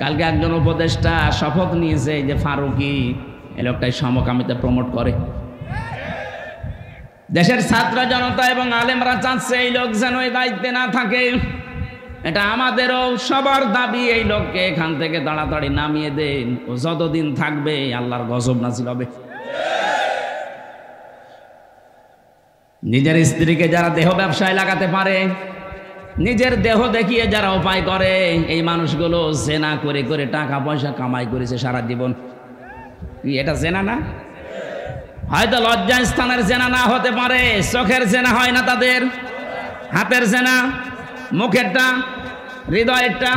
কালকে একজন উপদেষ্টা শপথ নিয়েছে যে ফারুকি এই লোকটাই সমকামিতা প্রমোট করে। দেশের ছাত্র জনতা এবং আলেমরা চাচ্ছে এই লোক যেন এই দায়িত্বে না থাকে। এটা আমাদেরও সবার দাবি, এই লোককে এখান থেকে তাড়াতাড়ি নামিয়ে দেন। ও যতদিন থাকবে আল্লাহর গজব নাজিল হবে। নিজের স্ত্রীকে যারা দেহ ব্যবসায় লাগাতে পারে, নিজের দেহ দেখিয়ে যারা উপায় করে, এই মানুষগুলো জেনা করে করে টাকা পয়সা কামাই করেছে সারা জীবন। এটা জেনা না? হয়তো লজ্জা স্থানের জেনা না হতে পারে, চোখের জেনা হয় না তাদের, হাতের জেনা, মুখেরটা, হৃদয়েরটা,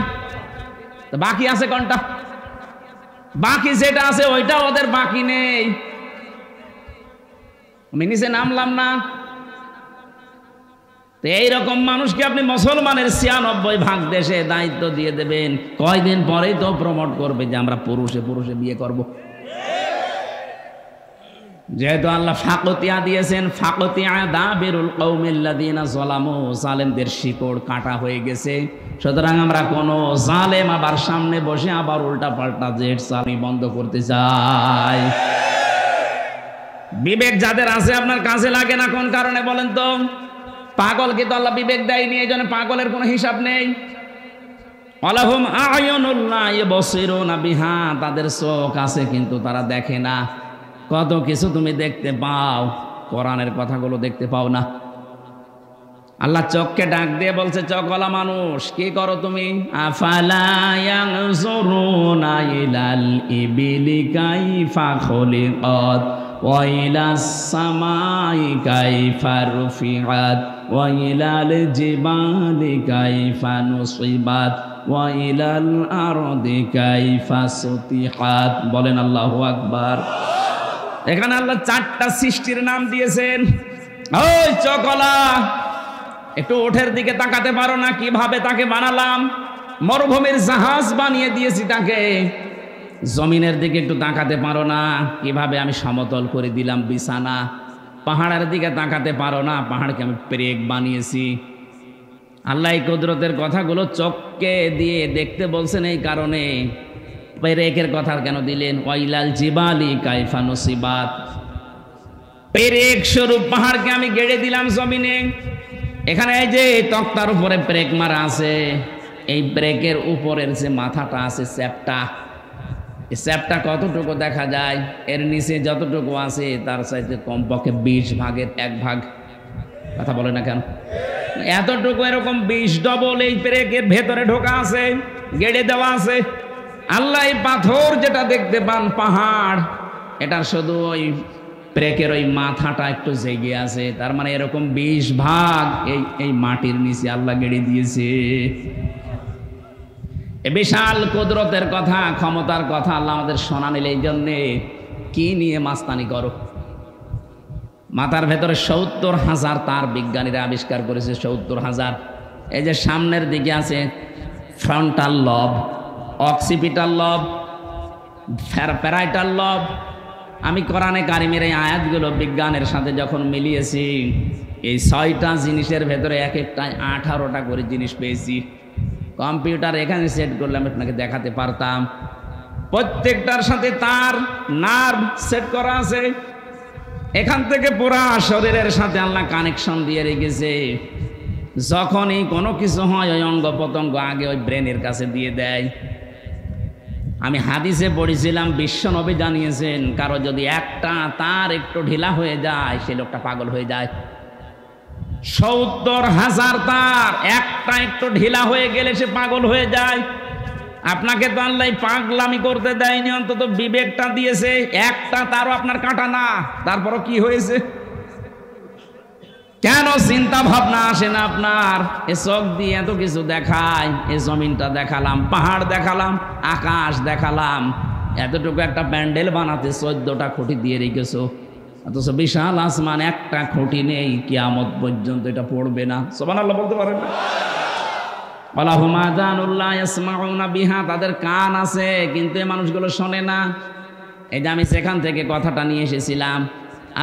বাকি আছে কোনটা? বাকি যেটা আছে ওইটা ওদের বাকি নেই। আমি নিচে নামলাম না। তো এইরকম মানুষকে আপনি মুসলমানের ৯৬ দেশে দায়িত্ব দিয়ে দেবেন, কয়দিন পরেই তো প্রমোট করবে যে আমরা পুরুষে পুরুষে বিয়ে করব। যেহেতু আল্লাহ ফাকতিয়া দিয়েছেন, ফাকতিয়া দাবিরুল কওমিল্লাযিনা যালামু, জালেমদের শিকড় কাটা হয়ে গেছে। সুতরাং আমরা কোন জালেম আবার সামনে বসে আবার উল্টা পাল্টা জেট চালি বন্ধ করতে চাই। বিবেক যাদের আছে আপনার কাজে লাগে না কোন কারণে বলেন তো? পাগলকে তো আল্লাহ বিবেক দেয়নি, এই জন্য পাগলের কোনো হিসাব নেই। আলাহুম আয়ুনুন লা ইবসিরুনা বিহা, তাদের চোখ আছে কিন্তু তারা দেখে না। কত কিছু তুমি দেখতে পাও, কোরআনের কথাগুলো দেখতে পাও না। আল্লাহ চোখকে ডাক দিয়ে বলছে, চোখওয়ালা মানুষ কি করো তুমি? আফালা ইয়ানজুরুনা ইলাল ইবিলি কাইফা খুলিকাত ওয়া ইলাস সামাই কাইফা রুফিআত ওয়া ইলাল জিবালি কাইফা নুসিবাত ওয়া ইলাল আরদি কাইফা সুতিহাত। বলেন আল্লাহু আকবার। এখানে আল্লাহ 4টা সৃষ্টির নাম দিয়েছেন। ওই চোখওয়ালা, একটু ওঠের দিকে তাকাতে পারো না? কিভাবে তাকে বানালাম, মরুভূমির জাহাজ বানিয়ে দিয়েছি তাকে। জমিনের দিকে একটু তাকাতে পারো না? কিভাবে আমি সমতল করে দিলাম বিছানা। পাহাড়ের দিকে তাকাতে পারো না? পাহাড়কে আমি পেরেক বানিয়েছি। আল্লাহ এই কুদরতের কথাগুলো চোখকে দিয়ে দেখতে বলছেন, এই কারণে পেরেকের কথা কেন দিলেন? ওয়াইলাল জিবালি কাইফা নুসিবাত, পেরেক স্বরূপ পাহাড়কে আমি গেড়ে দিলাম জমিনে। এখানে এই যে তক্তার উপরে ব্রেক মারা আছে, এই ব্রেকের উপরের যে মাথাটা আছে চ্যাপটা, এই চ্যাপটা কতটুকু দেখা যায়? এর নিচে যতটুকু আছে তার চাইতে কমপক্ষে 20 ভাগের 1 ভাগ। কথা বলে না কেন? এতটুকু এরকম 20 ডবল এই ব্রেকের ভেতরে ঢোকা আছে, গেড়ে দেওয়া আছে। আল্লাহ এই পাথর যেটা দেখতে পান পাহাড়, এটার শুধু ওই ব্রেকের ওই মাথাটা একটু জেগে আছে। তার মানে এরকম 20 ভাগ এই মাটির নিচে আল্লাহ গেড়ে দিয়েছে। এ বিশাল কুদরতের কথা, ক্ষমতার কথা আল্লাহ আমাদের শোনা নিলে, এই জন্যে কি নিয়ে মাস্তানি করো? মাথার ভেতরে ৭০,০০০ তার বিজ্ঞানীরা আবিষ্কার করেছে, ৭০,০০০। এই যে সামনের দিকে আছে ফ্রন্টাল লব, অক্সিপিটাল লব, প্যারাইটাল লব। আমি কোরআনে কারিমের এই আয়াতগুলো বিজ্ঞানের সাথে যখন মিলিয়েছি, এই 6টা জিনিসের ভেতরে এক একটায় 18টা করে জিনিস পেয়েছি। কম্পিউটার এখানে সেট করলে আমি আপনাকে দেখাতে পারতাম। প্রত্যেকটার সাথে তার নার্ভ সেট করা আছে। এখান থেকে পুরা শরীরের সাথে আল্লাহ কানেকশন দিয়ে রেখেছে। যখনই কোনো কিছু হয় ওই অঙ্গ প্রত্যঙ্গ আগে ওই ব্রেনের কাছে দিয়ে দেয়। আমি হাদিসে পড়েছিলাম, বিশ্বনবী জানিয়েছেন, কারো যদি একটা তার একটু ঢিলা হয়ে যায় সে লোকটা পাগল হয়ে যায়। ৭০,০০০ তার একটা একটু ঢিলা হয়ে গেলে সে পাগল হয়ে যায়। আপনাকে তো আল্লাহ পাগলামি করতে দেয়নি, অন্তত বিবেকটা দিয়েছে। একটা তারও আপনার কাটা না, তারপরও কি হয়েছে? কেন চিন্তা ভাবনা আসে না আপনার? এ চোখ দিয়ে এত কিছু দেখায়, এ জমিনটা দেখালাম, পাহাড় দেখালাম, আকাশ দেখালাম, এতটুকু একটা প্যান্ডেল বানাতে 14টা খুঁটি দিয়ে রেখেছো, অথচ বিশাল আসমান একটা খুঁটি নেই, কিয়ামত পর্যন্ত এটা পড়বে না। সুবহানাল্লাহ বলতে পারেন না? আলাহুম আযানুল্লাহ ইয়াসমাউনা বিহা, তাদের কান আছে কিন্তু এই মানুষগুলো শোনে না। এই যে আমি সেখান থেকে কথাটা নিয়ে এসেছিলাম,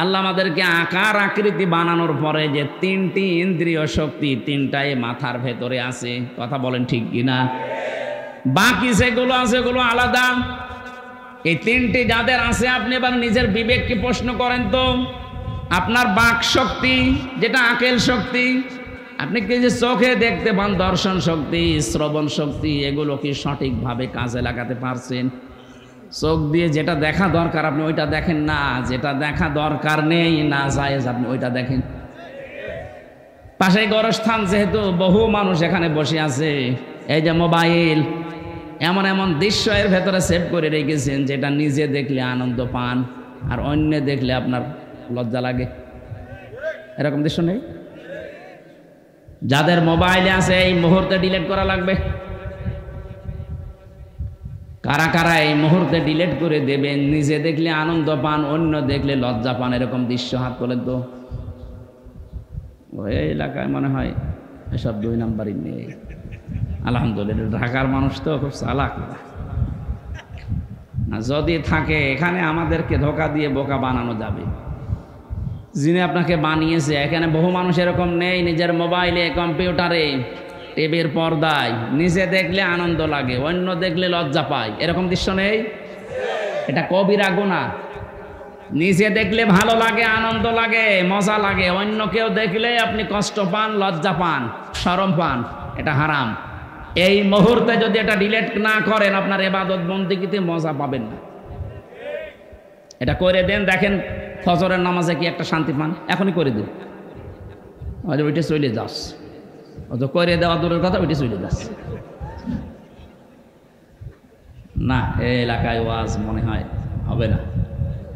আল্লাহ আমাদেরকে আকার আকৃতি বানানোর পরে যে 3টি ইন্দ্রিয় শক্তি, 3টাই মাথার ভেতরে আছে। কথা বলেন ঠিক কিনা? বাকি যেগুলো আছে ওগুলো আলাদা। এই তিনটি যাদের আছে, আপনি এবার নিজের বিবেককে প্রশ্ন করেন তো, আপনার বাক শক্তি যেটা আকেল শক্তি, আপনি কি যে চোখে দেখতে পান, দর্শন শক্তি, শ্রবণ শক্তি, এগুলো কি সঠিকভাবে কাজে লাগাতে পারছেন? চোখ দিয়ে যেটা দেখা দরকার আপনি ওইটা দেখেন না, যেটা দেখা দরকার নেই না জায়েজ আপনি ওইটা দেখেন। পাশে গোরস্থান যেহেতু বহু মানুষ এখানে বসে আছে, এই যে মোবাইল এমন এমন দৃশ্য এর ভেতরে সেভ করে রেখেছেন যেটা নিজে দেখলে আনন্দ পান আর অন্য দেখলে আপনার লজ্জা লাগে। এরকম দৃশ্য নেই? যাদের মোবাইলে আছে এই মুহূর্তে ডিলিট করা লাগবে। কারা কারা এই মুহূর্তে ডিলিট করে দেবেন? নিজে দেখলে আনন্দ পান, অন্য দেখলে লজ্জা পান, এরকম দৃশ্য হাত তোলেন তো। ওই এলাকায় মনে হয় এসব 2 নাম্বারই নেই। আলহামদুলিল্লাহ, ঢাকার মানুষ তো খুব চালাক। যদি থাকে এখানে আমাদেরকে ধোঁকা দিয়ে বোকা বানানো যাবে। যিনি আপনাকে বানিয়েছে, এখানে বহু মানুষ এরকম নেই। নিজের মোবাইলে, কম্পিউটারে, টিভির পর্দায় নিজে দেখলে আনন্দ লাগে, অন্য দেখলে লজ্জা পায়, এরকম দৃশ্য নেই? এটা কবিরা গুনাহ। নিজে দেখলে ভালো লাগে, আনন্দ লাগে, মজা লাগে, অন্য কেউ দেখলে আপনি কষ্ট পান, লজ্জা পান, শরম পান, এটা হারাম। এই মুহূর্তে যদি এটা ডিলিট না করেন আপনার ইবাদত বন্দেগীতে মজা পাবেন না। এটা করে দেন, দেখেন ফজরের নামাজে কি একটা শান্তি পান, এখনই করে দিন। ওইটা চলে যাস, ও তো করে দেওয়া দূরের কথা, ওইটা চলে যাস না। এই এলাকায় ওয়াজ মনে হয় হবে না।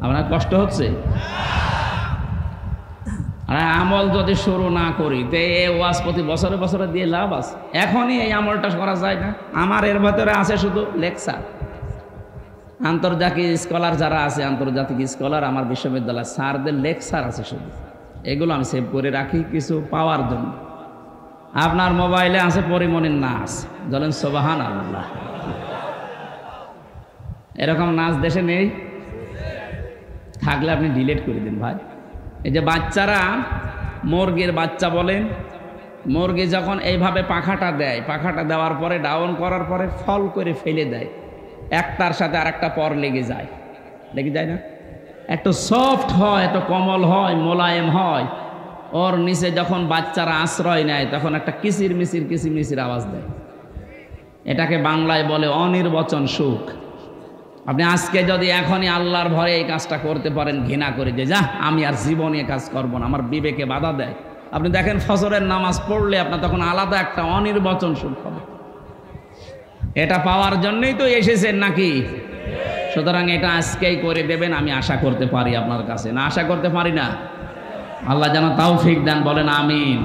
আপনার কষ্ট হচ্ছে? আর আমল যদি শুরু না করি তো এই ওয়াজ প্রতি বছরে বছরে দিয়ে লাভ আছে? এখনই এই আমলটা করা যায় না? আমার এর ভেতরে আছে শুধু লেকচার। আন্তর্জাতিক স্কলার যারা আছে, আন্তর্জাতিক স্কলার আমার বিশ্ববিদ্যালয় স্যারদের লেকচার আছে শুধু, এগুলো আমি সেভ করে রাখি কিছু পাওয়ার জন্য। আপনার মোবাইলে আছে পরিমণির নাচ, বলেন সুবহানাল্লাহ। এরকম নাচ দেশে নেই? থাকলে আপনি ডিলিট করে দিন ভাই। এই যে বাচ্চারা, মুরগির বাচ্চা বলেন, মুরগি যখন এইভাবে পাখাটা দেয়, পাখাটা দেওয়ার পরে ডাউন করার পরে ফল করে ফেলে দেয়, একটার সাথে আরেকটা পর লেগে যায়, লেগে যায় না? একটু সফট হয়, একটু কোমল হয়, মোলায়েম হয়। ওর নিচে যখন বাচ্চারা আশ্রয় নেয় তখন একটা কিচির মিচির কিচির মিচির আওয়াজ দেয়। এটাকে বাংলায় বলে অনির্বচন সুখ। আপনি আজকে যদি এখনই আল্লাহর ভয়ে এই কাজটা করতে পারেন, ঘৃণা করে যে যা আমি আর জীবনে কাজ করব না, আমার বিবেকে বাধা দেয়, আপনি দেখেন ফজরের নামাজ পড়লে আপনার তখন আলাদা একটা অনির্বচন সুখ হবে। এটা পাওয়ার জন্যই তো এসেছেন নাকি? সুতরাং এটা আজকেই করে দেবেন, আমি আশা করতে পারি আপনার কাছে। না আশা করতে পারি না? আল্লাহ যেন তৌফিক দেন, বলেন আমিন।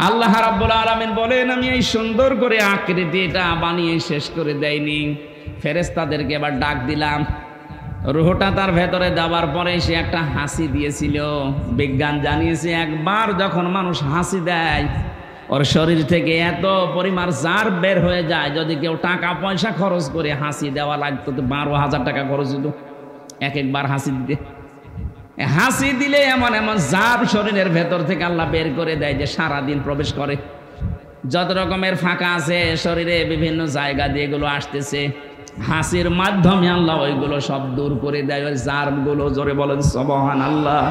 আল্লাহ রাব্বুল আলামিন বলেন, আমি এই সুন্দর করে আকৃতি এটা বানিয়ে শেষ করে দেয়নি, ফেরেশতাদেরকে এবার ডাক দিলাম। রুহটা তার ভেতরে দেওয়ার পরে সে একটা হাসি দিয়েছিল। বিজ্ঞান জানিয়েছে একবার যখন মানুষ হাসি দেয় ওর শরীর থেকে এত পরিমাণ জার বের হয়ে যায়, যদি কেউ টাকা পয়সা খরচ করে হাসি দেওয়া লাগতো তো 12,000 টাকা খরচ হতো একবার হাসি দিতে। হাসি দিলে এমন এমন জার শরীরের ভেতর থেকে আল্লাহ বের করে দেয় যে সারাদিন প্রবেশ করে। যত রকমের ফাঁকা আছে শরীরে বিভিন্ন জায়গা দিয়ে এগুলো আসতেছে, হাসির মাধ্যমে আল্লাহ ওইগুলো সব দূর করে দেয়, ওই জারগুলো। জোরে বলেন সুবহানাল্লাহ।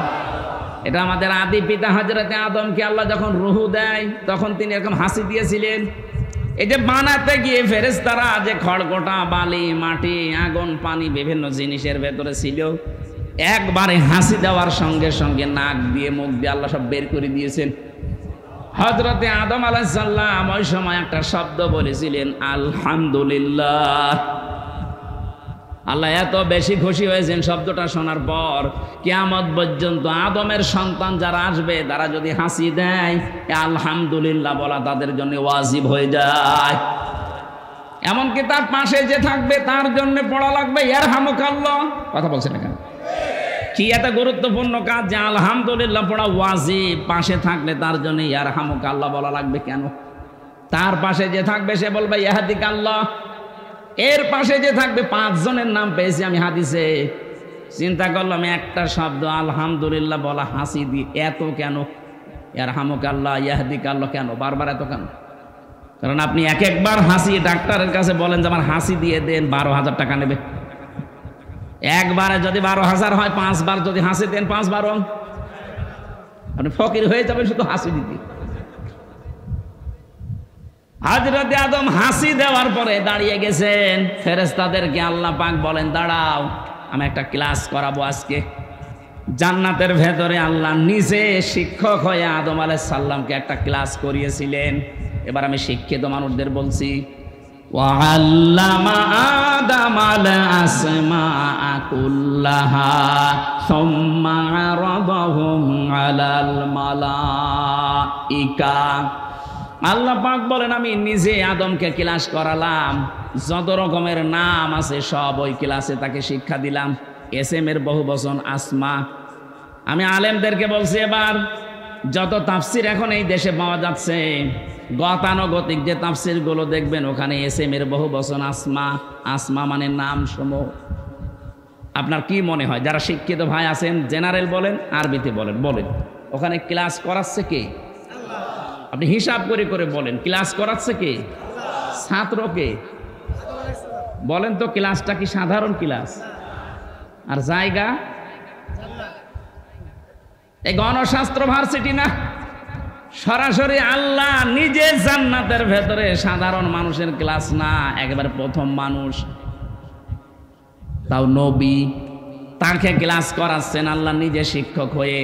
এটা আমাদের আদি পিতা হযরতে আদমকে আল্লাহ যখন রূহ দেয় তখন তিনি এরকম হাসি দিয়েছিলেন। এই যে বানাতে গিয়ে ফেরেশতারা যে খড়কটা, বালি, মাটি, আগুন, পানি বিভিন্ন জিনিসের ভেতরে ছিল, একবারে হাসি দেওয়ার সঙ্গে সঙ্গে নাক দিয়ে মুখ দিয়ে আল্লাহ সব বের করে দিয়েছেন। হযরতে আদম আলাইহিস সালাম ওই সময় একটা শব্দ বলেছিলেন, আলহামদুলিল্লাহ। আল্লাহ এত বেশি খুশি হয়েছেন শব্দটা শোনার পর, কিয়ামত পর্যন্ত আদমের সন্তান যারা আসবে তারা যদি হাসি দেয়, আলহামদুলিল্লাহ বলা তাদের জন্য ওয়াজিব হয়ে যায়। এমনকি তার পাশে যে থাকবে তার জন্য পড়া লাগবে ইয়ারহামুকাল্লাহ। কথা বলছেন না কেন? কি এত গুরুত্বপূর্ণ কাজ যে আলহামদুলিল্লাহ পড়া ওয়াজিব, পাশে থাকলে তার জন্য ইয়ারহামুকাল্লাহ বলা লাগবে কেন? তার পাশে যে থাকবে সে বলবে ইয়াহদিকাল্লাহ। এর পাশে যে থাকবে 5 জনের নাম পেয়েছি আমি হাদিসে। চিন্তা করলাম একটা শব্দ আলহামদুলিল্লাহ বলা হাসি দি এত কেন? ইয়ারহামুকাল্লাহ, ইয়াহদিকাল্লাহ কেন বারবার এত কেন? কারণ আপনি এক একবার হাসি ডাক্তারের কাছে বলেন যে আমার হাসি দিয়ে দেন, 12,000 টাকা নেবে। একবারে যদি 12,000 হয়, 5 বার যদি হাসি দেন 5 বার আপনি ফকির হয়ে যাবেন শুধু হাসি দিতে। হযরত আদম হাসি দেওয়ার পরে দাঁড়িয়ে গেছেন, ফেরেশতাদেরকে আল্লাহ পাক বলেন দাঁড়াও, আমি একটা ক্লাস করাবো আজকে। জান্নাতের ভেতরে আল্লাহ নিজে শিক্ষক হয়ে আদম আলাইহিস সালামকে একটা ক্লাস করিয়েছিলেন। এবার আমি শিক্ষিত মানুষদের বলছি, ওয়াল্লামা আদামাল আসমাআ কুল্লাহা সুম্মা আরাদাহুম আলাল মালাইকা। আল্লাহ পাক বলেন আমি নিজে আদমকে ক্লাস করালাম, যত রকমের নাম আছে সব ওই ক্লাসে তাকে শিক্ষা দিলাম। এসএম এর বহুবচন আসমা। আমি আলেমদেরকে বলছি এবার যত তাফসির এখন এই দেশে পাওয়া যাচ্ছে, গতানুগতিক যে তাফসিরগুলো দেখবেন ওখানে এসএম এর বহুবচন আসমা। আসমা মানে নাম সমূহ। আপনার কি মনে হয় যারা শিক্ষিত ভাই আছেন, জেনারেল বলেন আরবিতে বলেন, বলেন ওখানে ক্লাস করাচ্ছে কে? আপনি হিসাব করে করে বলেন, ক্লাস করাচ্ছে কে? ছাত্রকে বলেন তো, ক্লাসটা কি সাধারণ ক্লাস? আর জায়গা এই গণশাস্ত্র ভার্সিটি না, সরাসরি আল্লাহ নিজে জান্নাতের ভেতরে, সাধারণ মানুষের ক্লাস না, একেবারে প্রথম মানুষ, তাও নবী, তাকে ক্লাস করাচ্ছেন আল্লাহ নিজে শিক্ষক হয়ে।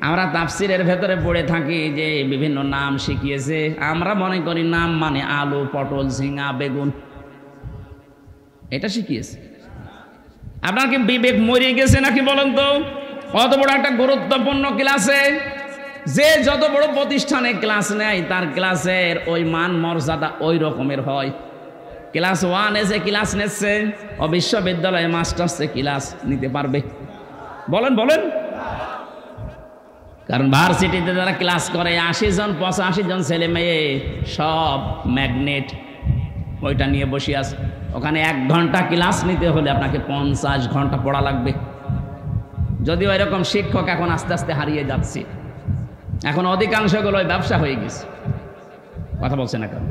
আমরা তাফসিরের ভেতরে পড়ে থাকি যে বিভিন্ন নাম শিখিয়েছে, আমরা মনে করি নাম মানে আলু, পটল, ঝিঙা, বেগুন, এটা শিখিয়েছে। আপনার কি বিবেক মরে গেছে নাকি বলেন তো? অত বড় একটা গুরুত্বপূর্ণ ক্লাসে যে যত বড় প্রতিষ্ঠানে ক্লাস নেয় তার ক্লাসের ওই মান মর্যাদা ওই রকমের হয়। ক্লাস 1 এসে ক্লাস নিচ্ছে, ও বিশ্ববিদ্যালয়ে মাস্টার্সে ক্লাস নিতে পারবে? বলেন বলেন। কারণ ভার্সিটিতে যারা ক্লাস করে 80 জন 85 জন ছেলে মেয়ে সব ম্যাগনেট, ওইটা নিয়ে বসে আছে। ওখানে 1 ঘন্টা ক্লাস নিতে হলে আপনাকে 50 ঘন্টা পড়া লাগবে। যদিও এরকম শিক্ষক এখন আস্তে আস্তে হারিয়ে যাচ্ছে, এখন অধিকাংশগুলো ব্যবসা হয়ে গেছে। কথা বলছেন এখন?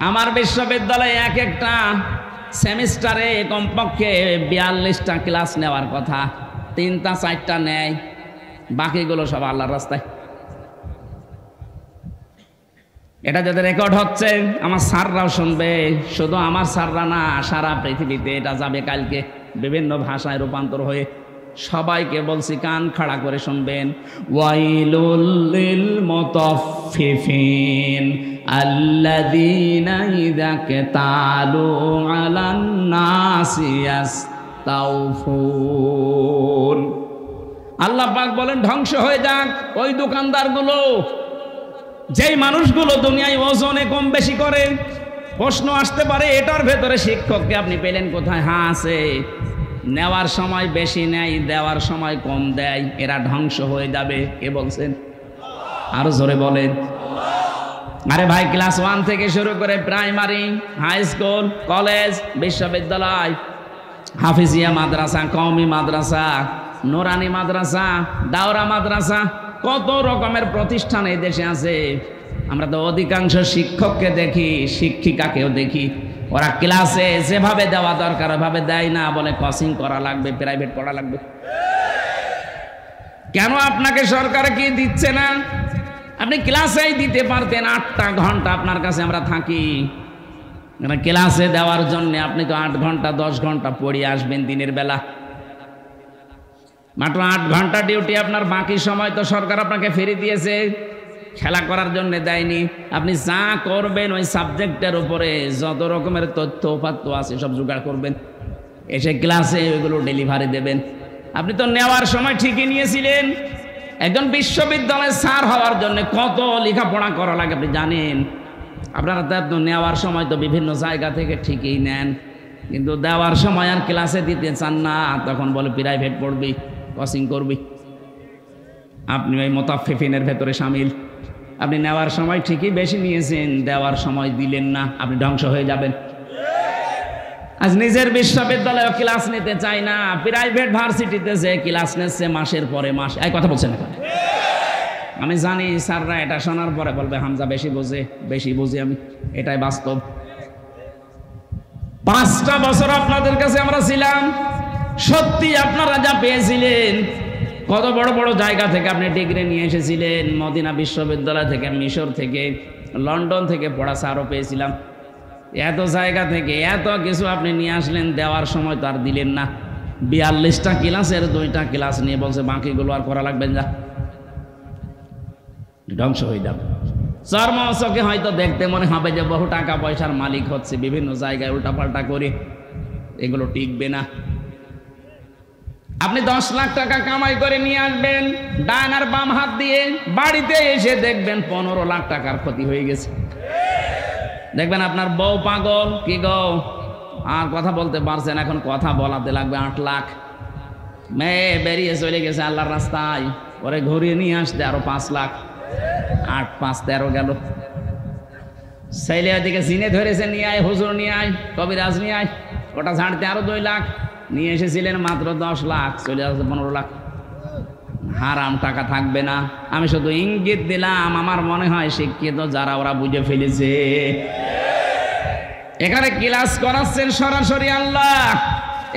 আমার বিশ্ববিদ্যালয়ে এক একটা সেমিস্টারে কমপক্ষে 42টা ক্লাস নেওয়ার কথা, 3টা 4টা নেয়, বাকিগুলো সব আল্লাহর রাস্তায়। এটা যাদের রেকর্ড হচ্ছে আমার স্যাররাও শুনবে, শুধু আমার স্যাররা না, সারা পৃথিবীতে এটা যাবে কালকে বিভিন্ন ভাষায় রূপান্তর হয়ে। সবাইকে বলছি কান খাড়া করে শুনবেন। ওয়াইলুল লিল মুতাফফিফিন আল্লাযীনা ইযা কাতালু আলান নাসি ইস্তাওফুন। আল্লাহ পাক বলেন ধ্বংস হয়ে যাক ওই দোকানদারগুলো, যেই মানুষগুলো দুনিয়ায় ওজনে কম বেশি করে। প্রশ্ন আসতে পারে এটার ভেতরে শিক্ষককে আপনি পেলেন কোথায়? হ্যাঁ আছে, নেওয়ার সময় বেশি নেয়, দেওয়ার সময় কম দেয়, এরা ধ্বংস হয়ে যাবে। কে বলছেন? আরো জোরে বলেন। আরে ভাই, ক্লাস 1 থেকে শুরু করে প্রাইমারি, হাই স্কুল, কলেজ, বিশ্ববিদ্যালয়, হাফিজিয়া মাদ্রাসা, কওমি মাদ্রাসা, নুরানি মাদ্রাসা, দাওরা মাদ্রাসা, কত রকমের প্রতিষ্ঠান এই দেশে আছে। আমরা তো অধিকাংশ শিক্ষককে দেখি, শিক্ষিকাকেও দেখি, ওরা ক্লাসে যেভাবে দেওয়া দরকার ওভাবে দেয় না, বলে কোচিং করা লাগবে, প্রাইভেট পড়া লাগবে। কেন আপনাকে সরকার কি দিচ্ছে না? আপনি ক্লাসেই দিতে পারতেন। 8টা ঘন্টা আপনার কাছে আমরা থাকি, ক্লাসে দেওয়ার জন্য আপনি তো 8 ঘন্টা 10 ঘন্টা পড়িয়ে আসবেন দিনের বেলা। মাত্র 8 ঘন্টা ডিউটি আপনার, বাকি সময় তো সরকার আপনাকে ফিরে দিয়েছে, খেলা করার জন্য দেয়নি। আপনি যা করবেন ওই সাবজেক্টের উপরে যত রকমের তথ্য উপাত্ত আছে সব জোগাড় করবেন, এসে ক্লাসে ওইগুলো ডেলিভারি দেবেন। আপনি তো নেওয়ার সময় ঠিকই নিয়েছিলেন। একজন বিশ্ববিদ্যালয়ের স্যার হওয়ার জন্য কত লেখাপড়া করা লাগে আপনি জানেন। আপনারা তো নেওয়ার সময় তো বিভিন্ন জায়গা থেকে ঠিকই নেন, কিন্তু দেওয়ার সময় আর ক্লাসে দিতে চান না, তখন বলে প্রাইভেট পড়বি, কোচিং করবি। আপনি ওই মুতাফফিফিনের ভেতরে শামিল। আপনি নেওয়ার সময় ঠিকই বেশি নিয়েছেন, দেওয়ার সময় দিলেন না, আপনি ধ্বংস হয়ে যাবেন। আজ নিজের বিশ্ববিদ্যালয়ে ক্লাস নিতে চাই না, প্রাইভেট ভার্সিটিতে যে ক্লাস নিচ্ছে মাসের পরে মাস। এই কথা বলছেন না? আমি জানি স্যাররা এটা শোনার পরে বলবে হামজা বেশি বুঝি আমি, এটাই বাস্তব। 5টা বছর আপনাদের কাছে আমরা ছিলাম, সত্যি আপনারা যা পেয়েছিলেন, কত বড় বড় জায়গা থেকে আপনি ডিগ্রি নিয়ে এসেছিলেন, মদিনা বিশ্ববিদ্যালয় থেকে, মিশর থেকে, লন্ডন থেকে পড়া স্যারও পেয়েছিলাম। এত জায়গা থেকে এত কিছু আপনি নিয়ে আসলেন, দেওয়ার সময় তো আর দিলেন না। 42টা ক্লাসের 2টা ক্লাস নিয়ে বলছে বাকিগুলো আর করা লাগবে না, ধ্বংস হয়ে যাবে। চর্মচকে হয়তো দেখতে মনে হবে যে বহু টাকা পয়সার মালিক হচ্ছে, বিভিন্ন জায়গায় উল্টাপাল্টা করে, এগুলো টিকবে না। আপনি 10 লাখ টাকা কামাই করে নিয়ে আসবেন ডান আর বাম হাত দিয়ে, বাড়িতে এসে দেখবেন 15 লাখ টাকার ক্ষতি হয়ে গেছে। দেখবেন আপনার বউ পাগল, কি গো আর কথা বলতে পারছেন, এখন কথা বলাতে লাগবে 8 লাখ। মেয়ে বেরিয়ে চলে গেছে আল্লাহর রাস্তায়, পরে ঘুরিয়ে নিয়ে আসতে আরো 5 লাখ, 8 5 13 গেল। ছেলে ওদিকে জিনে ধরেছে, নিয়ে আয় হুজুর, নিয়ে আয় কবিরাজ, নিয়ে আয়, ওটা ছাড়তে আরো 2 লাখ। নিয়ে এসেছিলেন মাত্র 10 লাখ, চলে আসছে 15 লাখ। হারাম টাকা থাকবে না। আমি শুধু ইঙ্গিত দিলাম, আমার মনে হয় শিক্ষিত যারা ওরা বুঝে ফেলেছে। এখানে ক্লাস করাচ্ছেন সরাসরি আল্লাহ।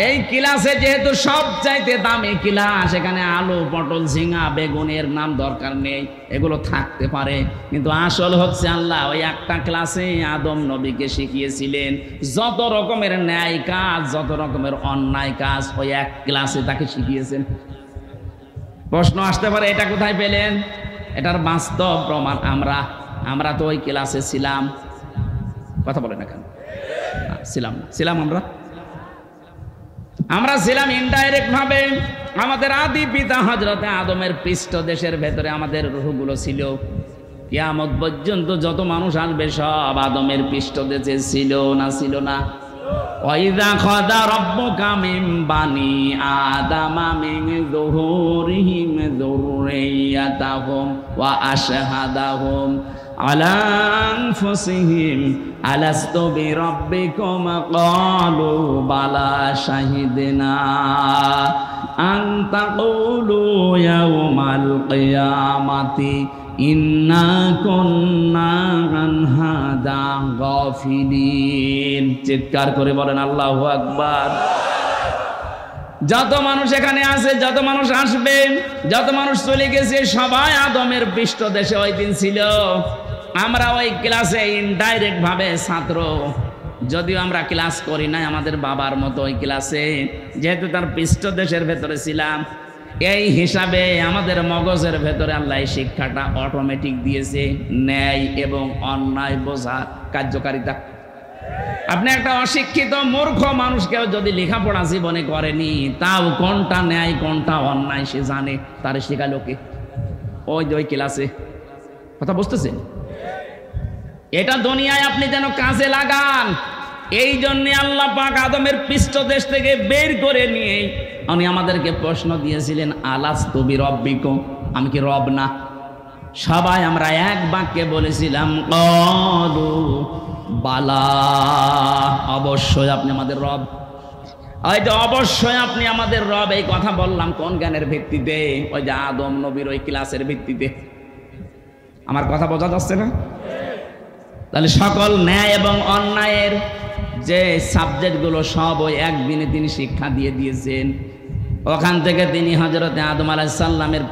এই ক্লাসে যেহেতু সব চাইতে দামি ক্লাস, এখানে আলু পটল ঝিঙা বেগুনের নাম দরকার নেই, এগুলো থাকতে পারে, কিন্তু আসল হচ্ছে আল্লাহ ওই একটা ক্লাসে আদম নবীকে শিখিয়েছিলেন যত রকমের ন্যায় কাজ, যত রকমের অন্যায় কাজ, ওই এক ক্লাসে তাকে শিখিয়েছেন। প্রশ্ন আসতে পারে এটা কোথায় পেলেন? এটার বাস্তব প্রমাণ আমরা তো ওই ক্লাসে ছিলাম। কথা বলে না কেন? ছিলাম আমরা ছিলাম ইনডাইরেক্ট ভাবে। আমাদের আদি পিতা হযরতে আদমের পৃষ্ঠ দেশের ভেতরে আমাদের রূহগুলো ছিল। কিয়ামত পর্যন্ত যত মানুষ আসবে সব আদমের পৃষ্ঠ দেশে ছিল না? ওয়াইযা খাযা রাব্বুকা মিন বানি আদামা মিন যুহুরিহিম যুররিয়াতাহুম ওয়া আশহাদাহুম আলা আনফুসিহিম আলাস্তু বিরাব্বিকুম ক্বালু বালা শাহিদনা আন তাকুলু ইয়াওমাল কিয়ামাতি ইন্না কুন্না আন হাদা গাফিলিন। চিৎকার করে বলেন আল্লাহু আকবার। যত মানুষ এখানে আছে, যত মানুষ আসবে, যত মানুষ চলে গেছে, সবাই আদমের পৃষ্ঠ দেশে ওই দিন ছিল। আমরা ওই ক্লাসে ইনডাইরেক্ট ভাবে ছাত্র, যদিও আমরা ক্লাস করি নাই আমাদের বাবার মতো ওই ক্লাসে, যেহেতু তার পৃষ্ঠ দেশের ভেতরে ছিলাম, এই হিসাবে আমাদের মগজের ভেতরে আল্লাহ শিক্ষাটা অটোমেটিক দিয়েছে, ন্যায় এবং অন্যায় বোঝার কার্যকারিতা। আপনি একটা অশিক্ষিত মূর্খ মানুষকেও যদি লেখাপড়া জীবনে করেনি, তাও কোনটা ন্যায় কোনটা অন্যায় সে জানে, তারে শেখালো কে? ওই ক্লাসে। কথা বুঝতেছেন? এটা দুনিয়ায় আপনি যেন কাজে লাগান, এই জন্যে আল্লাহ পাক আদমের পৃষ্ঠদেশ থেকে বের করে নিয়ে উনি আমাদেরকে প্রশ্ন দিয়েছিলেন, আলাস্তু বিরাব্বিকুম, আমি কি রব না? সবাই আমরা এক বাক্যে বলেছিলাম, ক্বালু বালা, অবশ্যই আপনি আমাদের রব। হয়তো অবশ্যই আপনি আমাদের রব, এই কথা বললাম কোন জ্ঞানের ভিত্তিতে? ওই যে আদম নবীর ওই ক্লাসের ভিত্তিতে। আমার কথা বোঝা যাচ্ছে না? তাহলে সকল ন্যায় এবং অন্যায়ের যে সাবজেক্টগুলো সব ওই একদিনে তিনি শিক্ষা দিয়ে দিয়েছেন। ওখান থেকে তিনি হযরতে আদম আলাইহিস সালামের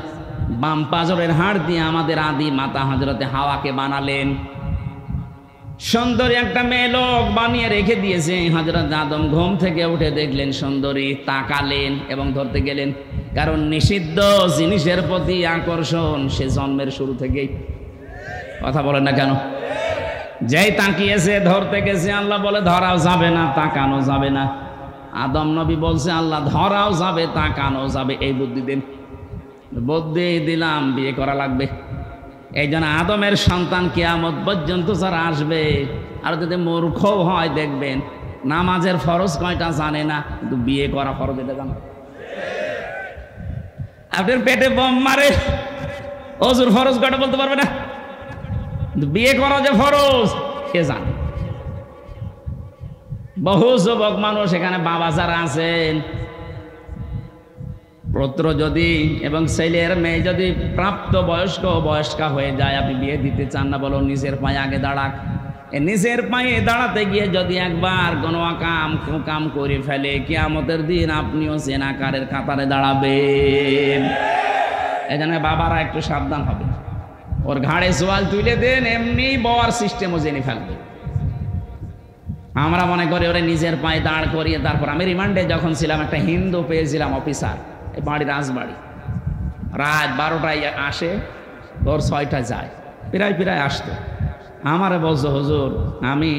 বাম পাজরের হাড় দিয়ে আমাদের আদি মাতা হযরতে হাওয়াকে বানালেন। সুন্দরী একটা মেয়ে লোক বানিয়ে রেখে দিয়েছে। হযরত আদম ঘুম থেকে উঠে দেখলেন সুন্দরী, তাকালেন এবং ধরতে গেলেন, কারণ নিষিদ্ধ জিনিসের প্রতি আকর্ষণ সে জন্মের শুরু থেকেই। কথা বলেন না কেন? যেই তাকিয়েছে, ধরতে গেছে, আল্লাহ বলে ধরাও যাবে না, তাকানো যাবে না। আদম নবী বলছে, আল্লাহ ধরাও যাবে, তাকানো যাবে, এই বুদ্ধি দিন। বুদ্ধি দিলাম, বিয়ে করা লাগবে। এই জন্য আদমের সন্তান কিয়ামত পর্যন্ত যারা আসবে, আর যদি মূর্খ হয় দেখবেন নামাজের ফরজ কয়টা জানে না, কিন্তু বিয়ে করা ফরজ এটা জানে। আপনার পেটে বোম মারে, ওজুর ফরজ কয়টা বলতে পারবে না, বিয়ে করা যে ফরজ কে জানে। বহু যুবক মানুষ এখানে বাবা যারা আছেন, পুত্র যদি এবং ছেলের মেয়ে যদি প্রাপ্ত বয়স্কা হয়ে যায়, আপনি বিয়ে দিতে চান না, বলো নিজের পায়ে আগে দাঁড়াক। নিজের পায়ে দাঁড়াতে গিয়ে যদি একবার কোনো কাম করে ফেলে, কিয়ামতের দিন আপনিও জেনাকারের কাতারে দাঁড়াবেন। এই জন্য বাবারা একটু সাবধান হবে, ওর ঘাড়ে সোয়াল তুলে দেন, এমনি বওয়ার সিস্টেমও জেনে ফেলবে। আমরা মনে করি ওরে নিজের পায়ে দাঁড় করিয়ে, তারপর আমি রিমান্ডে যখন ছিলাম একটা হিন্দু পেয়েছিলাম অফিসার, এই বাড়ি রাজবাড়ি, রাত 12টায় আসে, ওর 6টায় যায়, প্রায় আসতো। আমারে বলছো হুজুর, আমি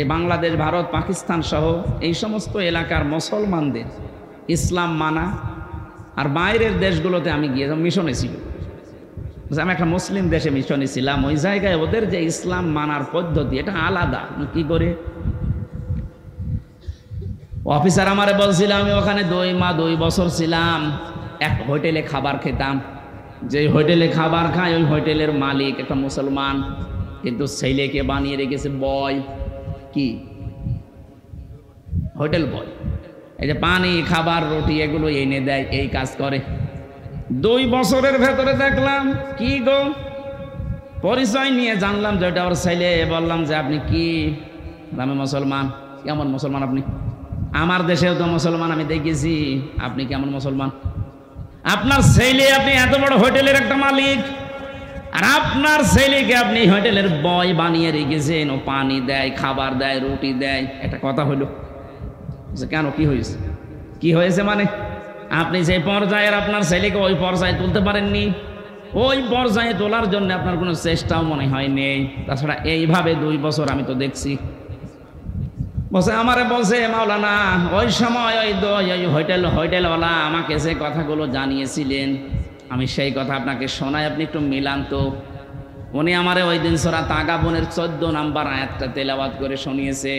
এই বাংলাদেশ, ভারত, পাকিস্তান সহ এই সমস্ত এলাকার মুসলমানদের ইসলাম মানা, আর বাইরের দেশগুলোতে আমি গিয়ে মিশনে ছিল, আমি একটা মুসলিম দেশে মিশনে ছিলাম, ওই জায়গায় ওদের যে ইসলাম মানার পদ্ধতি এটা আলাদা। কি করে অফিসার আমারে বলছিল, আমি ওখানে 2 বছর ছিলাম, এক হোটেলে খাবার খেতাম, যে হোটেলে খাবার খায় ওই হোটেলের মালিক একটা মুসলমান, কিন্তু ছেলেকে বানিয়ে রেখেছে বয়, কি হোটেল বয়, এই যে পানি খাবার রুটি এগুলো এনে দেয়, এই কাজ করে। 2 বছরের ভেতরে দেখলাম কি গো, পরিচয় নিয়ে জানলাম যে ওটা ওর ছেলে। বললাম যে আপনি কি? আমি মুসলমান। কেমন মুসলমান আপনি? আমার দেশেও তো মুসলমান আমি দেখেছি, আপনি কেমন মুসলমান? আপনার ছেলে, আপনি এত বড় হোটেলের একটা মালিক, আর আপনার ছেলেকে আপনি হোটেলের বয় বানিয়ে রেখেছেন, ও পানি দেয়, খাবার দেয়, রুটি দেয়, এটা কথা হলো? কেন, কি হয়েছে? কি হয়েছে মানে আপনি যে পর্যায়ের আপনার ছেলেকে ওই পর্যায়ে তুলতে পারেননি, ওই পর্যায়ে তোলার জন্য আপনার কোনো চেষ্টাও মনে হয় নেই। তাছাড়া এইভাবে 2 বছর আমি তো দেখছি। বসে আমারে বলছে, মাওলানা ওই সময় ওই হোটেলওয়ালা আমাকে যে কথাগুলো জানিয়েছিলেন, আমি সেই কথা আপনাকে শোনাই, আপনি একটু মিলান তো। উনি আমারে ওই দিন সূরা তাগাবুনের 14 নম্বর আয়াতটা তেলাওয়াত করে শুনিয়েছে।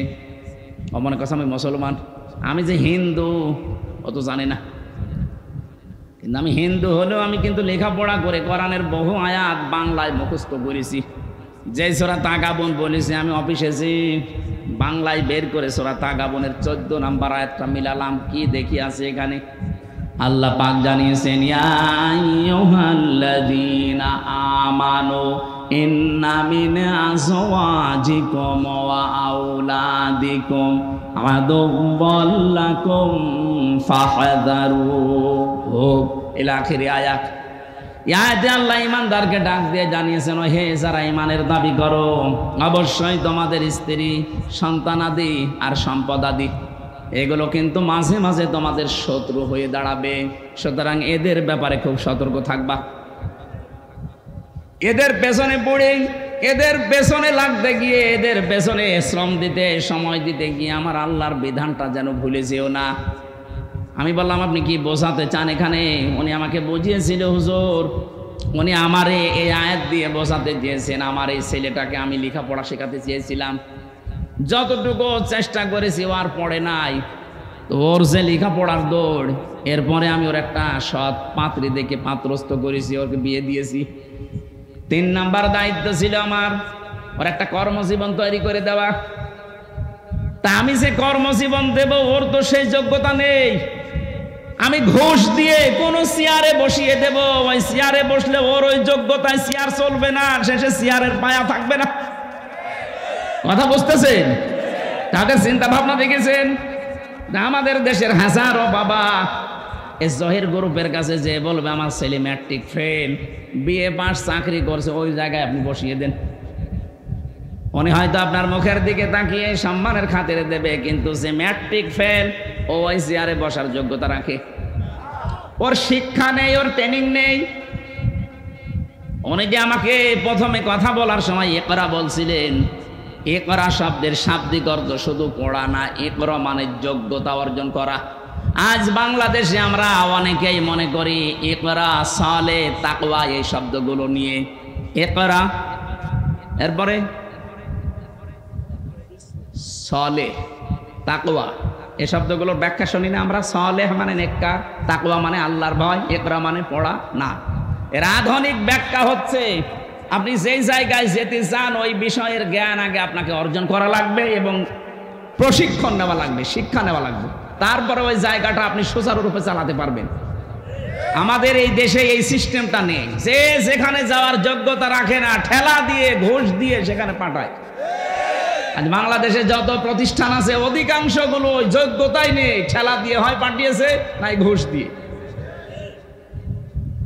মনে কথা আমি মুসলমান, আমি যে হিন্দু ও তো জানে না, কিন্তু আমি হিন্দু হলেও আমি কিন্তু লেখাপড়া করে কোরআনের বহু আয়াত বাংলায় মুখস্থ করেছি। যে সূরা তাগাবুন বলেছে, আমি অফিসে যে বাংলায় বের করে সূরা তাগাবুনের 14 নম্বর আয়াতটা মিলালাম, কি দেখি আছে এখানে। আল্লাহ পাক জানিয়েছেন, ইয়া আইয়ুহাল্লাযীনা আমানু ইন্না মিন আযওয়াজিকুম ওয়া আওলাদিকুম আদুওয়াল লাকুম ফাহযারুহু ইলা আখির আয়াত। ইয়াতে আল্লাহ ইমানদারকে ডাক দিয়ে জানিয়েছেন, হে যারা ইমানের দাবি করো, অবশ্যই তোমাদের স্ত্রী, সন্তানাদি আর সম্পদাদি এগুলো কিন্তু মাঝে মাঝে তোমাদের শত্রু হয়ে দাঁড়াবে, সুতরাং এদের ব্যাপারে খুব সতর্ক থাকবা। এদের পেছনে পড়ে, এদের পেছনে লাগতে গিয়ে, এদের পেছনে শ্রম দিতে, সময় দিতে গিয়ে আমার আল্লাহর বিধানটা যেন ভুলে যেও না। আমি বললাম, আপনি কি বোঝাতে চান এখানে? উনি আমাকে বুঝিয়েছিল, হুজুর উনি আমারে এই আয়াত দিয়ে বোঝাতে চেয়েছেন, আমার এই ছেলেটাকে আমি লেখাপড়া শেখাতে চেয়েছিলাম, যতটুকু চেষ্টা করেছি ও আর পড়ে নাই, তো ওর যে লেখাপড়ার দৌড়, এরপরে আমি ওর একটা সৎ পাত্রী দেখে পাত্রস্থ করেছি, ওকে বিয়ে দিয়েছি। 3 নাম্বার দায়িত্ব ছিল আমার ওর একটা কর্মজীবন তৈরি করে দেওয়া। তা আমি যে কর্মজীবন দেব, ওর তো সেই যোগ্যতা নেই। আমি ঘুষ দিয়ে কোন চেয়ারে বসিয়ে দেব, ওই চেয়ারে বসলে ওর ওই যোগ্যতায় চেয়ার চলবে না, শেষে চেয়ারের পায়া থাকবে না। কথা বুঝতেছেন? তাদের চিন্তা ভাবনা দেখেছেন? আমাদের দেশের হাজারো বাবা এই জহির গ্রুপের কাছে যে বলবে আমার ছেলে ম্যাট্রিক ফেল, বিএ পাস, চাকরি করছে, ওই জায়গায় আপনি বসিয়ে দেন। উনি হয়তো আপনার মুখের দিকে তাকিয়ে সম্মানের খাতিরে দেবে, কিন্তু যে ম্যাট্রিক ফেল ও ওই চেয়ারে বসার যোগ্যতা রাখে। ওর শিক্ষা নেই, ওর ট্রেনিং নেই। উনি যে আমাকে প্রথমে কথা বলার সময় ইকরা বলছিলেন, ইকরা শব্দের শাব্দিক অর্থ শুধু পড়া না, ইকরা মানে যোগ্যতা অর্জন করা। আজ বাংলাদেশে আমরা অনেকেই মনে করি ইকরা, সালে, তাকওয়া এই শব্দগুলো নিয়ে। ইকরা, এরপরে সালে, তাকওয়া, এই শব্দগুলোর ব্যাখ্যা শুনি না আমরা। সালেহ মানে নেককার, তাকওয়া মানে আল্লাহর ভয়, ইকরা মানে পড়া না। এর আধুনিক ব্যাখ্যা হচ্ছে আপনি যেই জায়গায় যেতে চান ওই বিষয়ের জ্ঞান আগে আপনাকে অর্জন করা লাগবে এবং প্রশিক্ষণ নেওয়া লাগবে, শিক্ষা নেওয়া লাগবে, তারপরে ওই জায়গাটা আপনি সুচারুরূপে চালাতে পারবেন। আমাদের এই দেশে এই সিস্টেমটা নেই, যে যেখানে যাওয়ার যোগ্যতা রাখে না ঠেলা দিয়ে ঘুষ দিয়ে সেখানে পাঠায়। আজ বাংলাদেশে যত প্রতিষ্ঠান আছে অধিকাংশগুলো ওই যোগ্যতাই নেই, ঠেলা দিয়ে হয় পাঠিয়েছে নাই ঘুষ দিয়ে।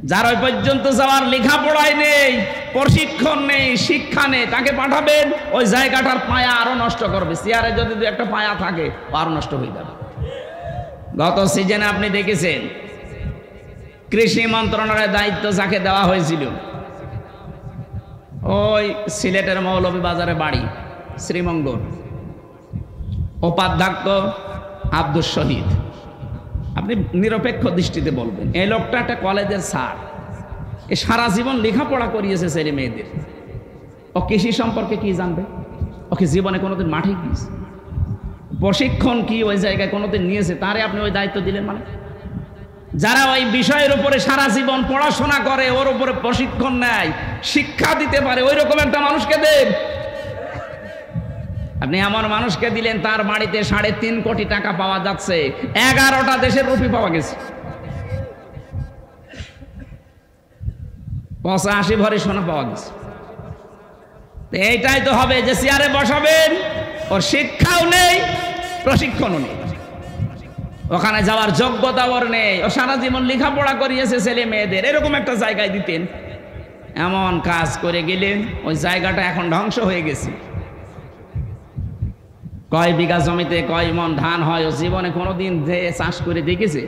যার ওই পর্যন্ত যাওয়ার লেখাপড়াই নেই, প্রশিক্ষণ নেই, শিক্ষা নেই, তাকে পাঠাবেন ওই জায়গাটার পায়া আরো নষ্ট করবে। চেয়ারে যদি দু একটা পায়া থাকে আরো নষ্ট হয়ে যাবে। গত সিজনে আপনি দেখেছেন কৃষি মন্ত্রণালয়ের দায়িত্ব যাকে দেওয়া হয়েছিল, ওই সিলেটের মৌলভীবাজারে বাড়ি শ্রীমঙ্গল, উপাধ্যক্ষ আব্দুল শহীদ। আপনি নিরপেক্ষ দৃষ্টিতে বলবেন, এই লোকটা একটা কলেজের স্যার, এ সারা জীবন লেখাপড়া করিয়েছে ছেলে মেয়েদের। ও কৃষি সম্পর্কে কি জানবে? ওকে জীবনে কোনোদিন মাঠে গিয়েছে, প্রশিক্ষণ কি ওই জায়গায় কোনোদিন নিয়েছে? তারে আপনি ওই দায়িত্ব দিলেন মানে? যারা ওই বিষয়ের উপরে সারা জীবন পড়াশোনা করে, ওর উপরে প্রশিক্ষণ নেয়, শিক্ষা দিতে পারে, ওই রকম একটা মানুষকে দেন। আপনি এমন মানুষকে দিলেন তার বাড়িতে 3.5 কোটি টাকা পাওয়া যাচ্ছে, 11টা দেশের রুপি পাওয়া গেছে, 85 ভরি সোনা পাওয়া গেছে। এইটাই তো হবে যে চেয়ারে বসাবেন, ওর শিক্ষাও নেই, প্রশিক্ষণও নেই, ওখানে যাওয়ার যোগ্যতা ওর নেই, ও সারা জীবন লেখাপড়া করিয়েছে ছেলে মেয়েদের, এরকম একটা জায়গায় দিতেন। এমন কাজ করে গেলেন, ওই জায়গাটা এখন ধ্বংস হয়ে গেছে। কয় বিঘা জমিতে কয় মন ধান হয় ও জীবনে কোনোদিন যে চাষ করে দেখেছে?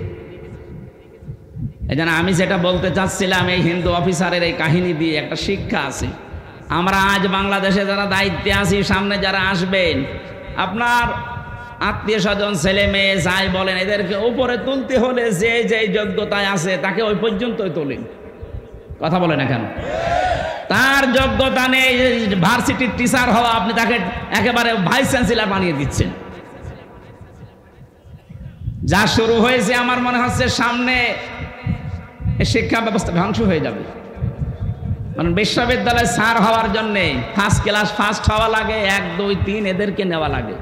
এই জন্য আমি যেটা বলতে চাচ্ছিলাম, এই হিন্দু অফিসারের এই কাহিনী দিয়ে একটা শিক্ষা আছে। আমরা আজ বাংলাদেশে যারা দায়িত্বে আছি, সামনে যারা আসবেন, আপনার আত্মীয় স্বজন ছেলে মেয়ে যাই বলেন, এদেরকে উপরে তুলতে হলে যে যে যোগ্যতায় আছে তাকে ওই পর্যন্তই তোলেন। কথা বলে না কেন? তার যোগ্যতা নেই ভার্সিটির টিচার হওয়া, আপনি তাকে একেবারে ভাইস চ্যান্সেলর বানিয়ে দিচ্ছেন। যা শুরু হয়েছে আমার মনে হচ্ছে সামনে শিক্ষা ব্যবস্থা ধ্বংস হয়ে যাবে। মানে বিশ্ববিদ্যালয়ে স্যার হওয়ার জন্যে ফার্স্ট ক্লাস ফার্স্ট হওয়া লাগে, 1, 2, 3 এদেরকে নেওয়া লাগে,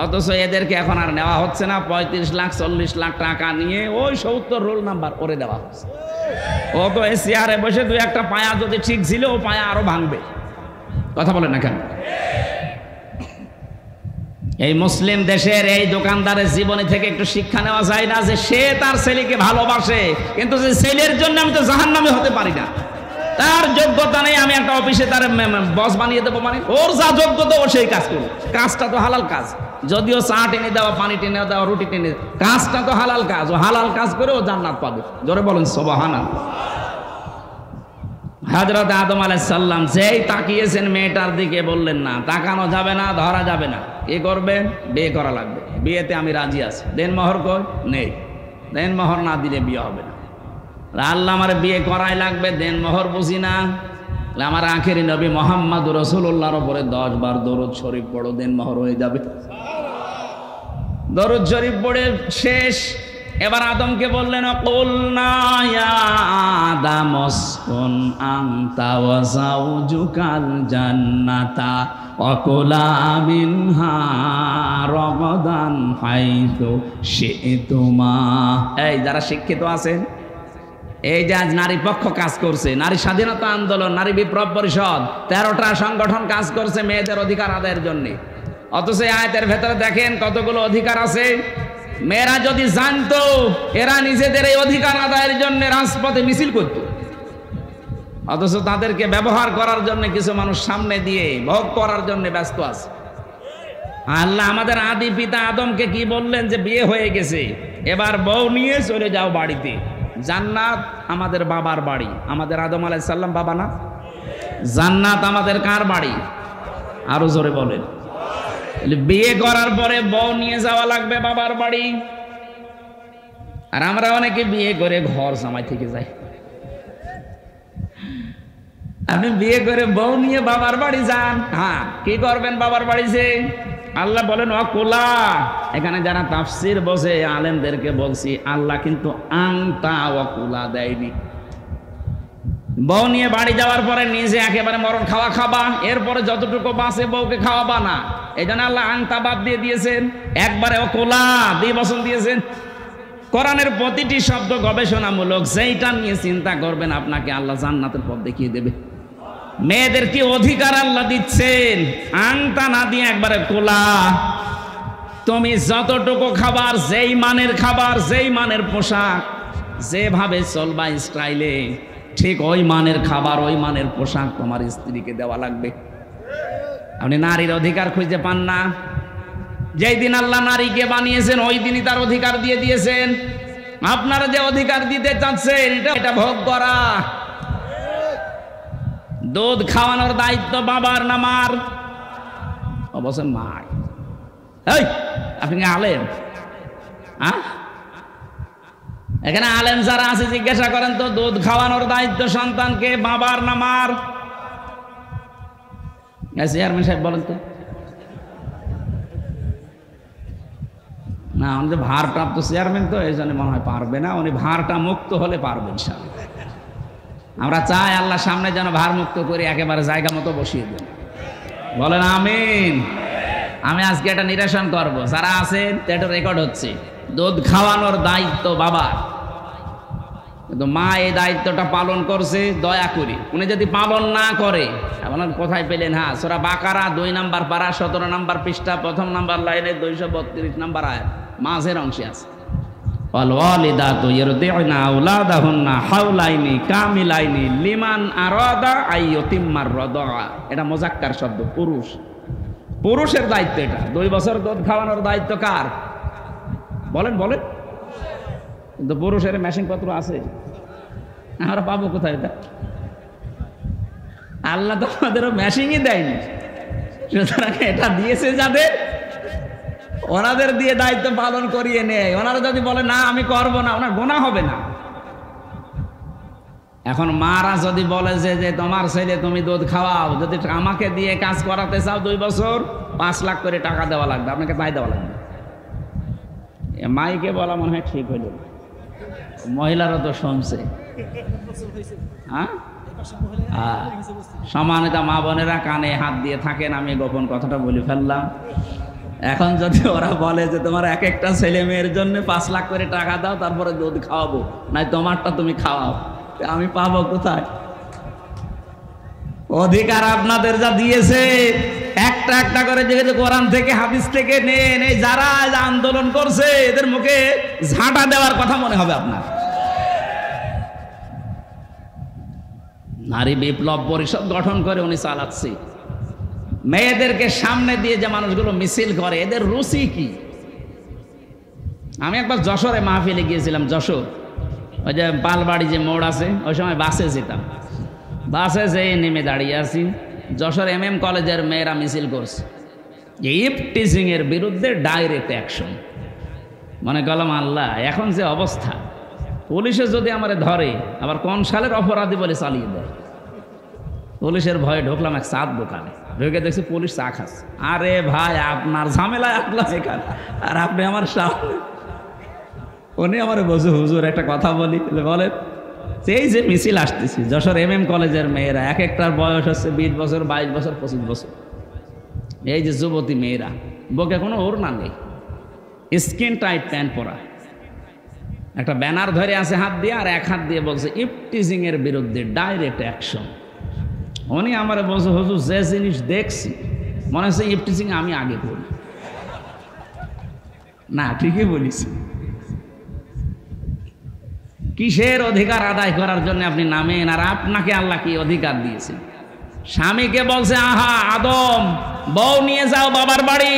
অথচ এদেরকে এখন আর নেওয়া হচ্ছে না। 35 লাখ 40 লাখ টাকা নিয়ে ওই 70 রোল নাম্বার করে দেওয়া হচ্ছে। ও তো এই চেয়ারে বসে 2-1টা পায়া যদি ঠিক ছিল, ও পায়া আরো ভাঙবে। কথা বলে না কেন? এই মুসলিম দেশের এই দোকানদারের জীবনী থেকে একটু শিক্ষা নেওয়া যায় না যে সে তার ছেলেকে ভালোবাসে, কিন্তু যে ছেলের জন্য আমি তো জাহান্নামে হতে পারি না, তার যোগ্যতা নেই, আমি একটা অফিসে তার বস বানিয়ে দেবো, মানে ওর যা যোগ্যতা ও সেই কাজ করবে। কাজটা তো হালাল কাজ, যদিও চা টেনে দেওয়া, পানি টেনে দেওয়া, রুটি টেনে, কাজটা তো হালাল কাজ, ও হালাল কাজ করে ও জান্নাত পাবে। জোরে বলেন সুবহানাল্লাহ। হযরত আদম আলাইহিস সালাম যেই তাকিয়েছেন মেয়েটার দিকে, বললেন না, তাকানো যাবে না, ধরা যাবে না, কি করবেন? বিয়ে করা লাগবে, বিয়েতে আমি রাজি আছি। দেন মোহর কই? নেই। দেন মোহর না দিলে বিয়ে হবে না। আল্লাহ আমার বিয়ে করাই লাগবে, দেন মোহর বুঝি না। আমার আখেরি নবী মুহাম্মদ রাসূলুল্লাহর উপরে 10 বার দরুদ শরীফ পড়ো, দেন মোহর হয়ে যাবে। দরুদ শরীফ পড়ে শেষ। এবার আদমকে বললেন, কুলনা ইয়া আদম উসকুন আনতা ওয়া যাওজুকাল জান্নাতা ওয়া কুলা মিনহা রাগাদান হাইতু শি'তুমা। এই যারা শিক্ষিত আছেন, এই যে আজ নারী পক্ষ কাজ করছে, নারী স্বাধীনতা আন্দোলন, নারী বিপ্লব পরিষদ, 13টা সংগঠন কাজ করছে মেয়েদের অধিকার আদায়ের জন্য, অথচ এই আয়াতের ভেতরে দেখেন কতগুলো অধিকার আছে। মেয়েরা যদি জানতো, এরা নিজেদের এই অধিকার আদায়ের জন্য রাজপথে মিছিল করত, অথচ তাদেরকে ব্যবহার করার জন্য কিছু মানুষ সামনে দিয়ে ভোগ করার জন্য ব্যস্ত আছে। আল্লাহ আমাদের আদি পিতা আদমকে কি বললেন? যে বিয়ে হয়ে গেছে, এবার বউ নিয়ে চলে যাও বাড়িতে। জান্নাত আমাদের বাবার বাড়ি, আমাদের আদম আলাইহিস সালাম বাবা না? জান্নাত আমাদের কার বাড়ি? আরো জোরে বলেন। বিয়ে করার পরে বউ নিয়ে যাওয়া লাগবে বাবার বাড়ি। আর আমরা অনেকে বিয়ে করে ঘর জামাই থেকে যাই। আপনি বিয়ে করে বউ নিয়ে বাবার বাড়ি যান, হ্যাঁ, কি করবেন বাবার বাড়ি যে? আল্লাহ বলেন ওয়াকুলা। এখানে যারা তাফসীর বসে আলেমদেরকে বলছি, আল্লাহ কিন্তু আনতা ওয়াকুলা দেয়নি। বউ নিয়ে বাড়ি যাওয়ার পরে নিজে একেবারে মরণ খাওয়া খাবা, এরপরে যতটুকু বাঁচে বউকে খাওয়াবা না। এই জন্য আল্লাহ আনতা বাদ দিয়ে দিয়েছেন, একবারে ওয়াকুলা 2 বছর দিয়েছেন। কোরআনের প্রতিটি শব্দ গবেষণামূলক, যেইটা নিয়ে চিন্তা করবেন আপনাকে আল্লাহ জান্নাতের পথ দেখিয়ে দেবে। মেয়েদের কি অধিকার আল্লাহ দিচ্ছেন, আংটা না দিয়ে একবারে কোলা। তুমি যতটুকু খাবার, যেই মানের পোশাক, যেভাবে চলবা স্টাইলে, ঠিক ওই মানের খাবার, ওই মানের পোশাক তোমার স্ত্রীকে দেওয়া লাগবে। আপনি নারীর অধিকার খুঁজে পান না। যেই দিন আল্লাহ নারীকে বানিয়েছেন ওই দিনই তার অধিকার দিয়ে দিয়েছেন। আপনারা যে অধিকার দিতে চাচ্ছেন এটা ভোগ করা। দুধ খাওয়ানোর দায়িত্ব বাবার না মার? অবশ্যই মার। এই আপনি কি আলেম? এখানে আলেম যারা আছে জিজ্ঞাসা করেন তো, দুধ খাওয়ানোর দায়িত্ব সন্তানকে বাবার না মার? চেয়ারম্যান সাহেব বলেন তো। না, আমাদের ভারপ্রাপ্ত চেয়ারম্যান তো এই জন্য মনে হয় পারবে না। উনি ভারটা মুক্ত হলে পারবেন। আমরা চাই আল্লাহ সামনে যেন ভার মুক্ত করে একেবারে জায়গা মতো বসিয়ে দেন। বলেন আমিন। আমি আজকে এটা নিরসন করবো, যারা আছেন এটা রেকর্ড হচ্ছে। দুধ খাওয়ানোর দায়িত্ব বাবার, কিন্তু মা এই দায়িত্বটা পালন করছে দয়া করে। উনি যদি পালন না করে, আপনার কোথায় পেলেন? হ্যাঁ, সূরা বাকারা 2 নম্বর পারা 17 নম্বর পৃষ্ঠা 1ম নম্বর লাইনে 232 নম্বর আয়াত মাঝের অংশে আছে, ওয়াল ওয়ালিদাতু ইরদি'না আওলাদাহুন্না হাওলাইনি কামিলাইনি লিমান আরাদা আইয়ুতিম্মার রাদা। এটা মুযাক্কার শব্দ, পুরুষ। পুরুষের দায়িত্ব এটা। 2 বছর দুধ খাওয়ানোর দায়িত্ব কার? বলেন বলেন। কিন্তু পুরুষের মেশিন পত্র আছে, আমরা পাবো কোথায় এটা? আল্লাহ তো আমাদেরও মেশিনই দেয়নি। সুতরাং এটা দিয়েছে যাদের, ওনাদের দিয়ে দায়িত্ব পালন করিয়ে নেয়। ওনারা যদি বলে না আমি করবো না, ওনার গুনাহ হবে না। এখন মারা যদি বলে যে তোমার ছেলে তুমি দুধ খাওয়াও, যদি আমাকে দিয়ে কাজ করাতে চাও 2 বছর 5 লাখ করে টাকা দেওয়া লাগবে, আপনাকে তাই দেওয়া লাগবে। মাইকে বলা মনে হয় ঠিক হইল, মহিলারা তো শুনছে। হ্যাঁ, সম্মানিত মা বোনেরা কানে হাত দিয়ে থাকেন, আমি গোপন কথাটা বলে ফেললাম। এখন যদি ওরা বলে যে তোমার এক একটা ছেলে মেয়ের জন্য 5 লাখ করে টাকা দাও, তারপরে দুধ খাওয়াবো, নাই তোমারটা তুমি খাওয়াও, আমি পাবো কোথায়? অধিকার আপনাদের যা দিয়েছে একটা একটা করে, যেহেতু কোরআন থেকে হাদিস থেকে নেন, এই যারা আন্দোলন করছে এদের মুখে ঝাঁটা দেওয়ার কথা মনে হবে আপনার। নারী বিপ্লব পরিষদ গঠন করে উনি চালাচ্ছে। মেয়েদেরকে সামনে দিয়ে যে মানুষগুলো মিছিল করে, এদের রুচি কি? আমি একবার যশোরে মাহফিলে গিয়েছিলাম। যশোর ওই যে পালবাড়ি যে মোড় আছে, ওই সময় বাসে যেতাম। বাসে যেয়ে নেমে দাঁড়িয়ে আছি, যশোর MM কলেজের মেয়েরা মিছিল করছে ইফটিজিং এর বিরুদ্ধে ডাইরেক্ট অ্যাকশন। মনে করলাম আল্লাহ, এখন যে অবস্থা, পুলিশে যদি আমারে ধরে আবার কোন সালের অপরাধী বলে চালিয়ে দেয়। পুলিশের ভয়ে ঢুকলাম এক চাঁদ দোকানে, ঢুকে দেখছি পুলিশ চা খাচ্ছে। আরে ভাই, আপনার ঝামেলায় আসলাম এখানে, আর আপনি আমার সামনে। উনি আমার বসে, হুজুর একটা কথা বলি। বলে এই যে মিছিল আসতেছি, যশোর MM কলেজের মেয়েরা, এক একটার বয়স হচ্ছে 20 বছর 22 বছর 25 বছর। এই যে যুবতী মেয়েরা, বুকে কোনো ওড়না নেই, স্কিন টাইট প্যান্ট পরা, একটা ব্যানার ধরে আছে হাত দিয়ে, আর এক হাত দিয়ে বলছে ইফটিজিং এর বিরুদ্ধে ডাইরেক্ট অ্যাকশন। উনি আমার বলছে, হুজুর যে জিনিস দেখছি মনে হচ্ছে ইফটিজিং আমি আগে করি। না, ঠিকই বলিস। কিসের অধিকার আদায় করার জন্য আপনি নামেন? আর আপনাকে আল্লাহ কি অধিকার দিয়েছে? স্বামীকে বলছে, আহা আদম, বউ নিয়ে যাও বাবার বাড়ি,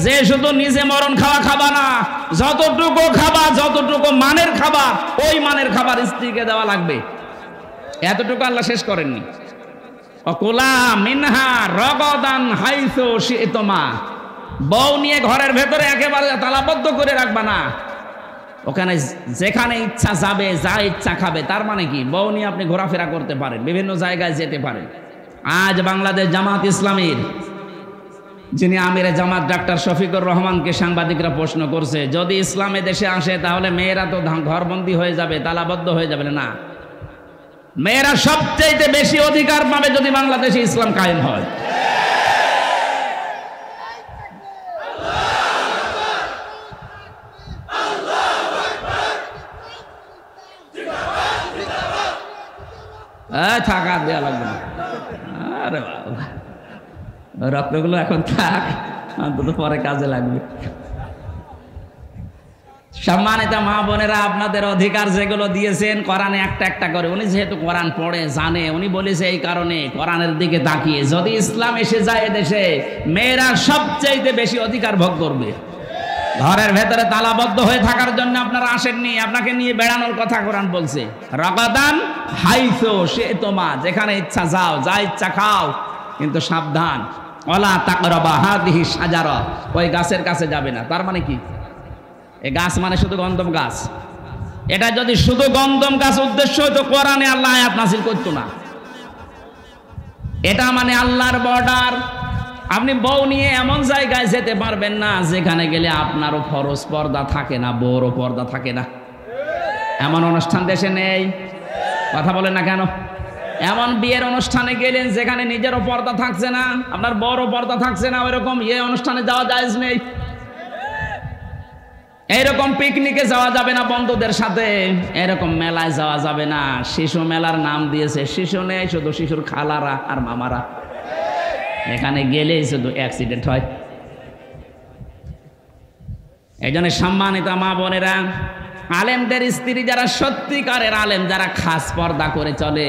যে শুধু নিজে মরণ খাওয়া খাবা না, যতটুকু খাবা, যতটুকু মানের খাবার, ওই মানের খাবার স্ত্রীকে দেওয়া লাগবে। এতটুকু আল্লাহ শেষ করেননি। অকুলা মিনহা রগদান হাইসু শি'তুমা, বউ নিয়ে ঘরের ভেতরে একেবারে তালাবদ্ধ করে রাখবা না, ওখানে যেখানে ইচ্ছা যাবে, যা ইচ্ছা খাবে। তার মানে কি, বউ নিয়ে আপনি ঘোরাফেরা করতে পারেন, বিভিন্ন জায়গায় যেতে পারেন। আজ বাংলাদেশ জামাত ইসলামীর যিনি আমিরে জামাত ডাক্তার শফিকুর রহমানকে সাংবাদিকরা প্রশ্ন করছে, যদি ইসলামে দেশে আসে তাহলে মেয়েরা তো ঘরবন্দি হয়ে যাবে, তালাবদ্ধ হয়ে যাবে। না, মেয়েরা সবচেয়ে বেশি অধিকার পাবে যদি বাংলাদেশে ইসলাম কায়েম হয়। থাকা দেওয়া লাগবে না। আরে বাবা, রত্নগুলো এখন থাক, অন্তত পরে কাজে লাগবে। সম্মানিত মা বোনেরা, আপনাদের অধিকার যেগুলো দিয়েছেন কোরআনে একটা একটা করে, উনি যেহেতু কোরআন পড়ে জানে, উনি বলেছে এই কারণে কোরআনের দিকে তাকিয়ে, যদি ইসলাম এসে যায় এদেশে, মেয়েরা সবচেয়ে বেশি অধিকার ভোগ করবে। ঘরের ভেতরে তালাবদ্ধ হয়ে থাকার জন্য আপনারা আসেননি, আপনাকে নিয়ে বেড়ানোর কথা কোরআন বলছে। রাগাদান হাইসো সে তোমা, যেখানে ইচ্ছা যাও, যা ইচ্ছা খাও, কিন্তু সাবধান, ওয়ালা তাকরাবা হাদিহি শাজারা, ওই গাছের কাছে যাবে না। তার মানে কি? এই গাছ মানে শুধু গন্ধম গাছ। এটা যদি শুধু গন্ধম গাছ উদ্দেশ্য হতো, কোরআনে আল্লাহ আয়াত নাযিল করতো না। এটা মানে আল্লাহর বর্ডার। আপনি বউ নিয়ে এমন জায়গায় যেতে পারবেন না যেখানে গেলে আপনারও ফরজ পর্দা থাকে না, বউরও পর্দা থাকে না। এমন অনুষ্ঠান দেশে নেই? কথা বলেন না কেন? এমন বিয়ের অনুষ্ঠানে গেলেন যেখানে নিজেরও পর্দা থাকছে না, আপনার বউরও পর্দা থাকছে না, ওইরকম অনুষ্ঠানে যাওয়া জায়েজ নেই। এইরকম পিকনিকে যাওয়া যাবে না বন্ধুদের সাথে, এরকম মেলায় যাওয়া যাবে না। শিশু মেলার নাম দিয়েছে, শিশু নেই, শুধু শিশুর খালারা আর মামারা। এখানে গেলেই শুধু অ্যাক্সিডেন্ট হয়। এই জন্য সম্মানিত মা বোনেরা, আলেমদের স্ত্রী যারা সত্যিকারের আলেম, যারা খাস পর্দা করে চলে,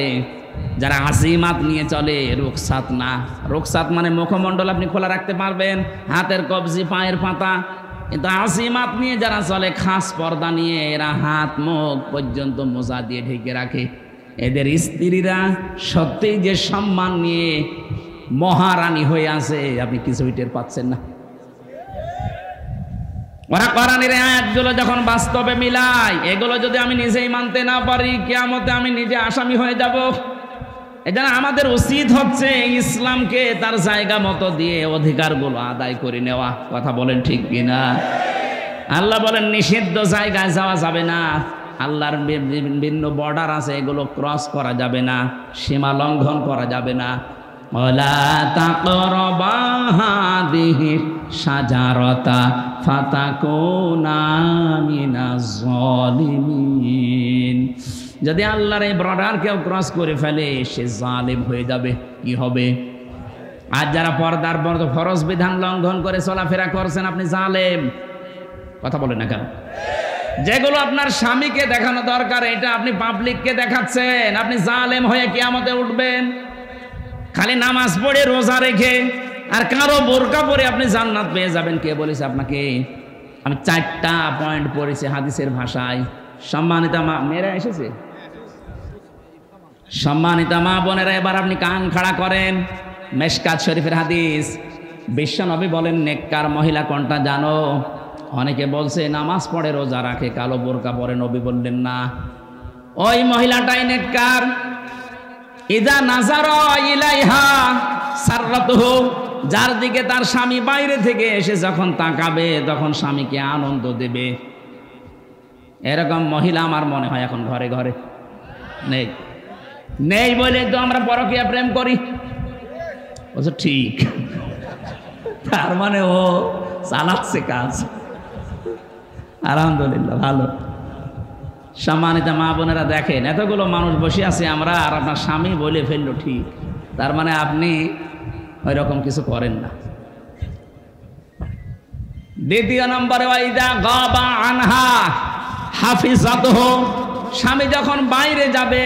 যারা আজিমাত নিয়ে চলে, রুখসাত না। রুখসাত মানে মুখমণ্ডল আপনি খোলা রাখতে পারবেন, হাতের কবজি, পায়ের পাতা, কিন্তু আজিমাত নিয়ে যারা চলে, খাস পর্দা নিয়ে, এরা হাত মুখ পর্যন্ত মোজা দিয়ে ঢেকে রাখে। এদের স্ত্রীরা সত্যিই যে সম্মান নিয়ে মহারানী হয়ে আছে, আপনি কিছুই টের পাচ্ছেন না। ওরা কোরআনের আয়াতগুলো যখন বাস্তবে মিলায়, এগুলো যদি আমি নিজেই মানতে না পারি, কিয়ামতে আমি নিজে আসামি হয়ে যাব। এজন্য আমাদের উচিত হচ্ছে ইসলামকে তার জায়গা মতো দিয়ে অধিকারগুলো আদায় করে নেওয়া। কথা বলেন ঠিক কিনা? আল্লাহ বলেন নিষিদ্ধ জায়গায় যাওয়া যাবে না, আল্লাহর বিভিন্ন বর্ডার আছে, এগুলো ক্রস করা যাবে না, সীমা লঙ্ঘন করা যাবে না। ওয়ালা তাকরাবা হাদিহি শাজারাতা ফাতাকুনা মিনাজ জালিমিন। যদি আল্লাহর এই বর্ডার কেউ ক্রস করে ফেলে, সে জালিম হয়ে যাবে। কি হবে? আর যারা পর্দার ফরজ বিধান লঙ্ঘন করে চলাফেরা করছেন, আপনি জালেম। কথা বলেন না কেন? যেগুলো আপনার স্বামীকে দেখানো দরকার, এটা আপনি পাবলিককে দেখাচ্ছেন, আপনি জালেম হয়ে কিয়ামতে উঠবেন। খালি নামাজ পড়ে, রোজা রেখে, আর কারো বোরকা পরে আপনি জান্নাত পেয়ে যাবেন। কে বলেছে আপনাকে? আমি 4টা পয়েন্ট পড়েছি হাদিসের ভাষায়। সম্মানিতা মা মেয়েরা এসেছে, সম্মানিতা মা বোনেরা, এবার আপনি কান খাড়া করেন। মেশকাত শরীফের হাদিস, বিশ্বনবী বলেন, নেককার মহিলা কোনটা জানো? অনেকে বলছে নামাজ পড়ে, রোজা রাখে, কালো বোরকা পরে। নবী বললেন না, ওই মহিলাটাই নেককার। ইদা নাজারা ইলাইহা সাররাতুহু, যার দিকে তার স্বামী বাইরে থেকে এসে যখন তাকাবে, তখন স্বামীকে আনন্দ দেবে। এরকম মহিলা আমার মনে হয় এখন ঘরে ঘরে নেই। নেই বলে তো আমরা পরকীয়া প্রেম করি। বলছে ঠিক, তার মানে ও চালাচ্ছে কাজ। আলহামদুলিল্লাহ, ভালো। সম্মানিত মা বোনেরা, দেখেন এতগুলো মানুষ বসে আছে আমরা, আর আপনার স্বামী বলে ফেললো ঠিক, তার মানে আপনি ওই রকম কিছু করেন না। দ্বিতীয় নম্বরে, ওয়াইদা গাবা আনহা হাফিজাতুহু, স্বামী যখন বাইরে যাবে,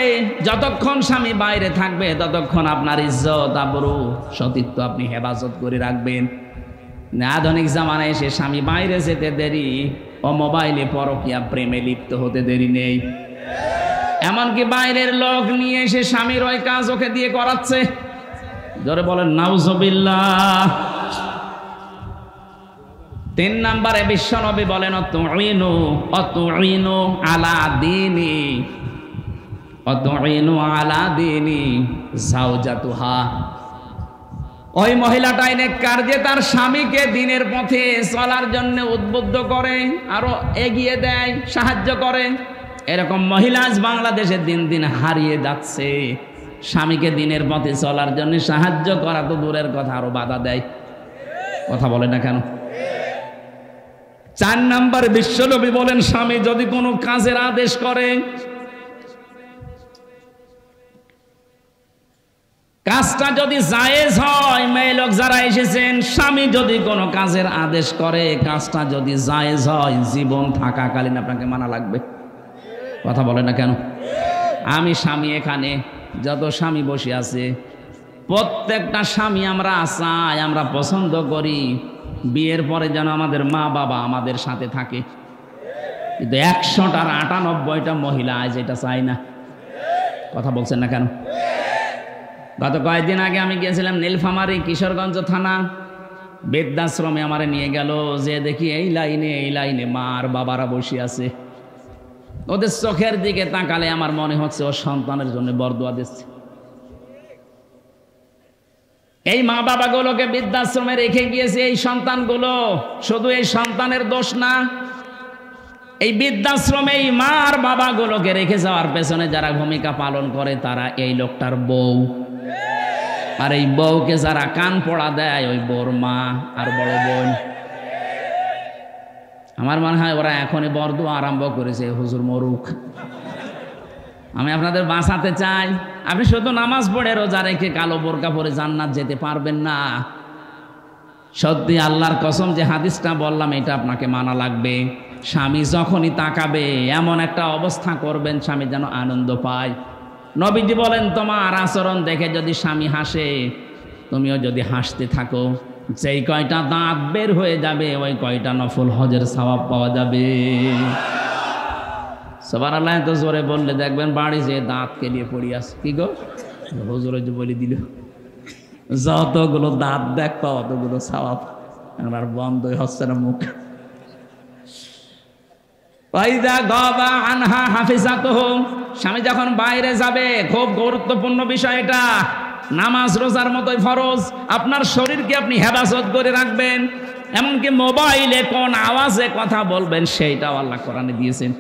যতক্ষণ স্বামী বাইরে থাকবে, ততক্ষণ আপনার ইজ্জত, আবরু, সতীত্ব আপনি হেফাজত করে রাখবেন। আধুনিক জামানায় এসে স্বামী বাইরে যেতে দেরি, ও মোবাইলে পরকীয়া প্রেমে লিপ্ত হতে দেরি নেই। এমনকি বাইরের লোক নিয়ে এসে স্বামীর ওই কাজ ওকে দিয়ে করাচ্ছে। জোরে বলেন নাউজুবিল্লাহ। 3 নম্বরে বিশ্বনবী বলেন, অতুইনু আলা দীনি যাওজাতুহা। ওই মহিলাটাই নেককার যে তার স্বামীকে দিনের পথে চলার জন্য উদ্বুদ্ধ করে, আরো এগিয়ে দেয়, সাহায্য করে। এরকম মহিলা আজ বাংলাদেশে দিন দিন হারিয়ে যাচ্ছে। স্বামীকে দিনের পথে চলার জন্য সাহায্য করা তো দূরের কথা, আরো বাধা দেয়। কথা বলে না কেন? 4 নম্বর, বিশ্বনবী বলেন, স্বামী যদি কোনো কাজের আদেশ করে, কাজটা যদি জায়েজ হয়, মেয়ে লোক যারা এসেছেন, স্বামী যদি কোনো কাজের আদেশ করে, কাজটা যদি জায়েজ হয়, জীবন থাকাকালীন আপনাকে মানা লাগবে। কথা বলে না কেন? আমি স্বামী, এখানে যত স্বামী বসে আছে, প্রত্যেকটা স্বামী আমরা চাই, আমরা পছন্দ করি বিয়ের পরে যেন আমাদের মা বাবা আমাদের সাথে থাকে। কিন্তু 100টার 98টা মহিলা আজ এটা চাই না। কথা বলছেন না কেন? গত কয়েকদিন আগে আমি গিয়েছিলাম নীলফামারী কিশোরগঞ্জ থানা, বৃদ্ধাশ্রমে আমারে নিয়ে গেল, যে দেখি এই লাইনে মা আর বাবারা বসে আছে। ওদের চোখের দিকে তাকালে আমার মনে হচ্ছে ওর সন্তানের জন্য বরদোয়া দিচ্ছে। এই মা বাবাগুলোকে বৃদ্ধাশ্রমে রেখে গিয়েছে এই সন্তানগুলো। শুধু এই সন্তানের দোষ না, এই বৃদ্ধাশ্রমে এই মা আর বাবাগুলোকে রেখে যাওয়ার পেছনে যারা ভূমিকা পালন করে তারা এই লোকটার বউ, আর এই বউকে যারা কান পড়া দেয় ওই বউর মা আর বড় বোন। আমার মনে হয় ওরা এখনই বরদোয়া আরম্ভ করেছে, হুজুর মরুক। আমি আপনাদের বাঁচাতে চাই। আপনি শুধু নামাজ পড়ে রোজা রেখে কালো বোরকা পরে জান্নাত যেতে পারবেন না। সত্যি আল্লাহর কসম, যে হাদিসটা বললাম এটা আপনাকে মানা লাগবে। স্বামী যখনই তাকাবে এমন একটা অবস্থা করবেন স্বামী যেন আনন্দ পায়। নবীজি বলেন, তোমার আচরণ দেখে যদি স্বামী হাসে, তুমিও যদি হাসতে থাকো, যেই কয়টা দাঁত বের হয়ে যাবে ওই কয়টা নফল হজের সওয়াব পাওয়া যাবে। সুবহানাল্লাহ। তো জোরে বললে দেখবেন বাড়ি যে দাঁত কেলিয়ে পড়ি আছে। কি গো হুজুর যে বলে দিল, যতগুলো দাঁত দেখবা অতগুলো সওয়াব। আর বন্ধই হচ্ছে না মুখ। স্বামী যখন বাইরে যাবে, খুব গুরুত্বপূর্ণ বিষয় এটা। নামাজ রোজার মতোই ফরজ। আপনার শরীরকে আপনি হেফাজত করে রাখবেন, এমনকি মোবাইলে কোন আওয়াজে কথা বলবেন সেইটাও আল্লাহ কোরআনে দিয়েছেন।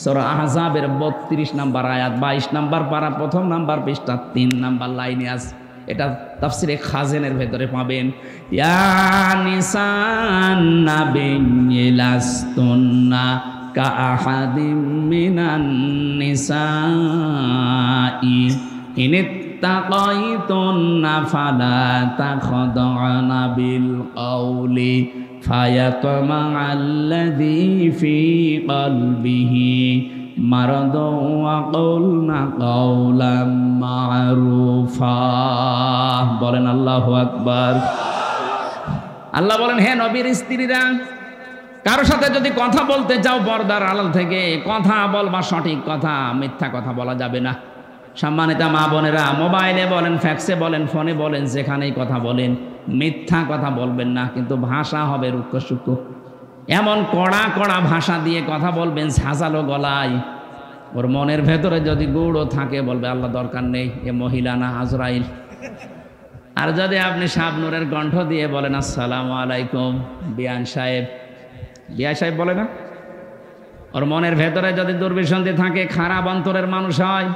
সূরা আহজাবের 32 নম্বর আয়াত, 22 নম্বর পারা, 1ম নাম্বার পৃষ্ঠা, 3 নম্বর লাইনে আছে। এটা তাফসিরে খাজেনের ভেতরে পাবেন। ইয়া নিসান নাবিয়্যি লাস্তুন্না কাআহাদিম মিনান নিসাই ইনিত্তাকাইতুন্না ফালা তাখদা'না বিল কওলি ফায়াতমা'আল্লাযী ফী কলবিহি মারাদুন ওয়া কুলনা কাওলাম মা'রুফা। বলেন আল্লাহু আকবার। আল্লাহ বলেন, হে নবীর স্ত্রীরা, কারো সাথে যদি কথা বলতে চাও পর্দার আড়াল থেকে কথা বলবা, সঠিক কথা, মিথ্যা কথা বলা যাবে না। সম্মানিতা মা বোনেরা, মোবাইলে বলেন, ফ্যাক্সে বলেন, ফোনে বলেন, যেখানেই কথা বলেন, মিথ্যা কথা বলবেন না। কিন্তু ভাষা হবে রুক্ষ সূক্ষ্ম, এমন কড়া কড়া ভাষা দিয়ে কথা বলবেন, ঝাঁঝালো গলায়। ওর মনের ভেতরে যদি গুড়ও থাকে বলবে আল্লাহ দরকার নেই, এ মহিলা না আজরাইল। আর যদি আপনি শাবনূরের কণ্ঠ দিয়ে বলেন আসসালামু আলাইকুম বিয়ান সাহেব, বিয়া সাহেব বলে না, ওর মনের ভেতরে যদি দুর্বিসন্ধি থাকে, খারাপ অন্তরের মানুষ হয়,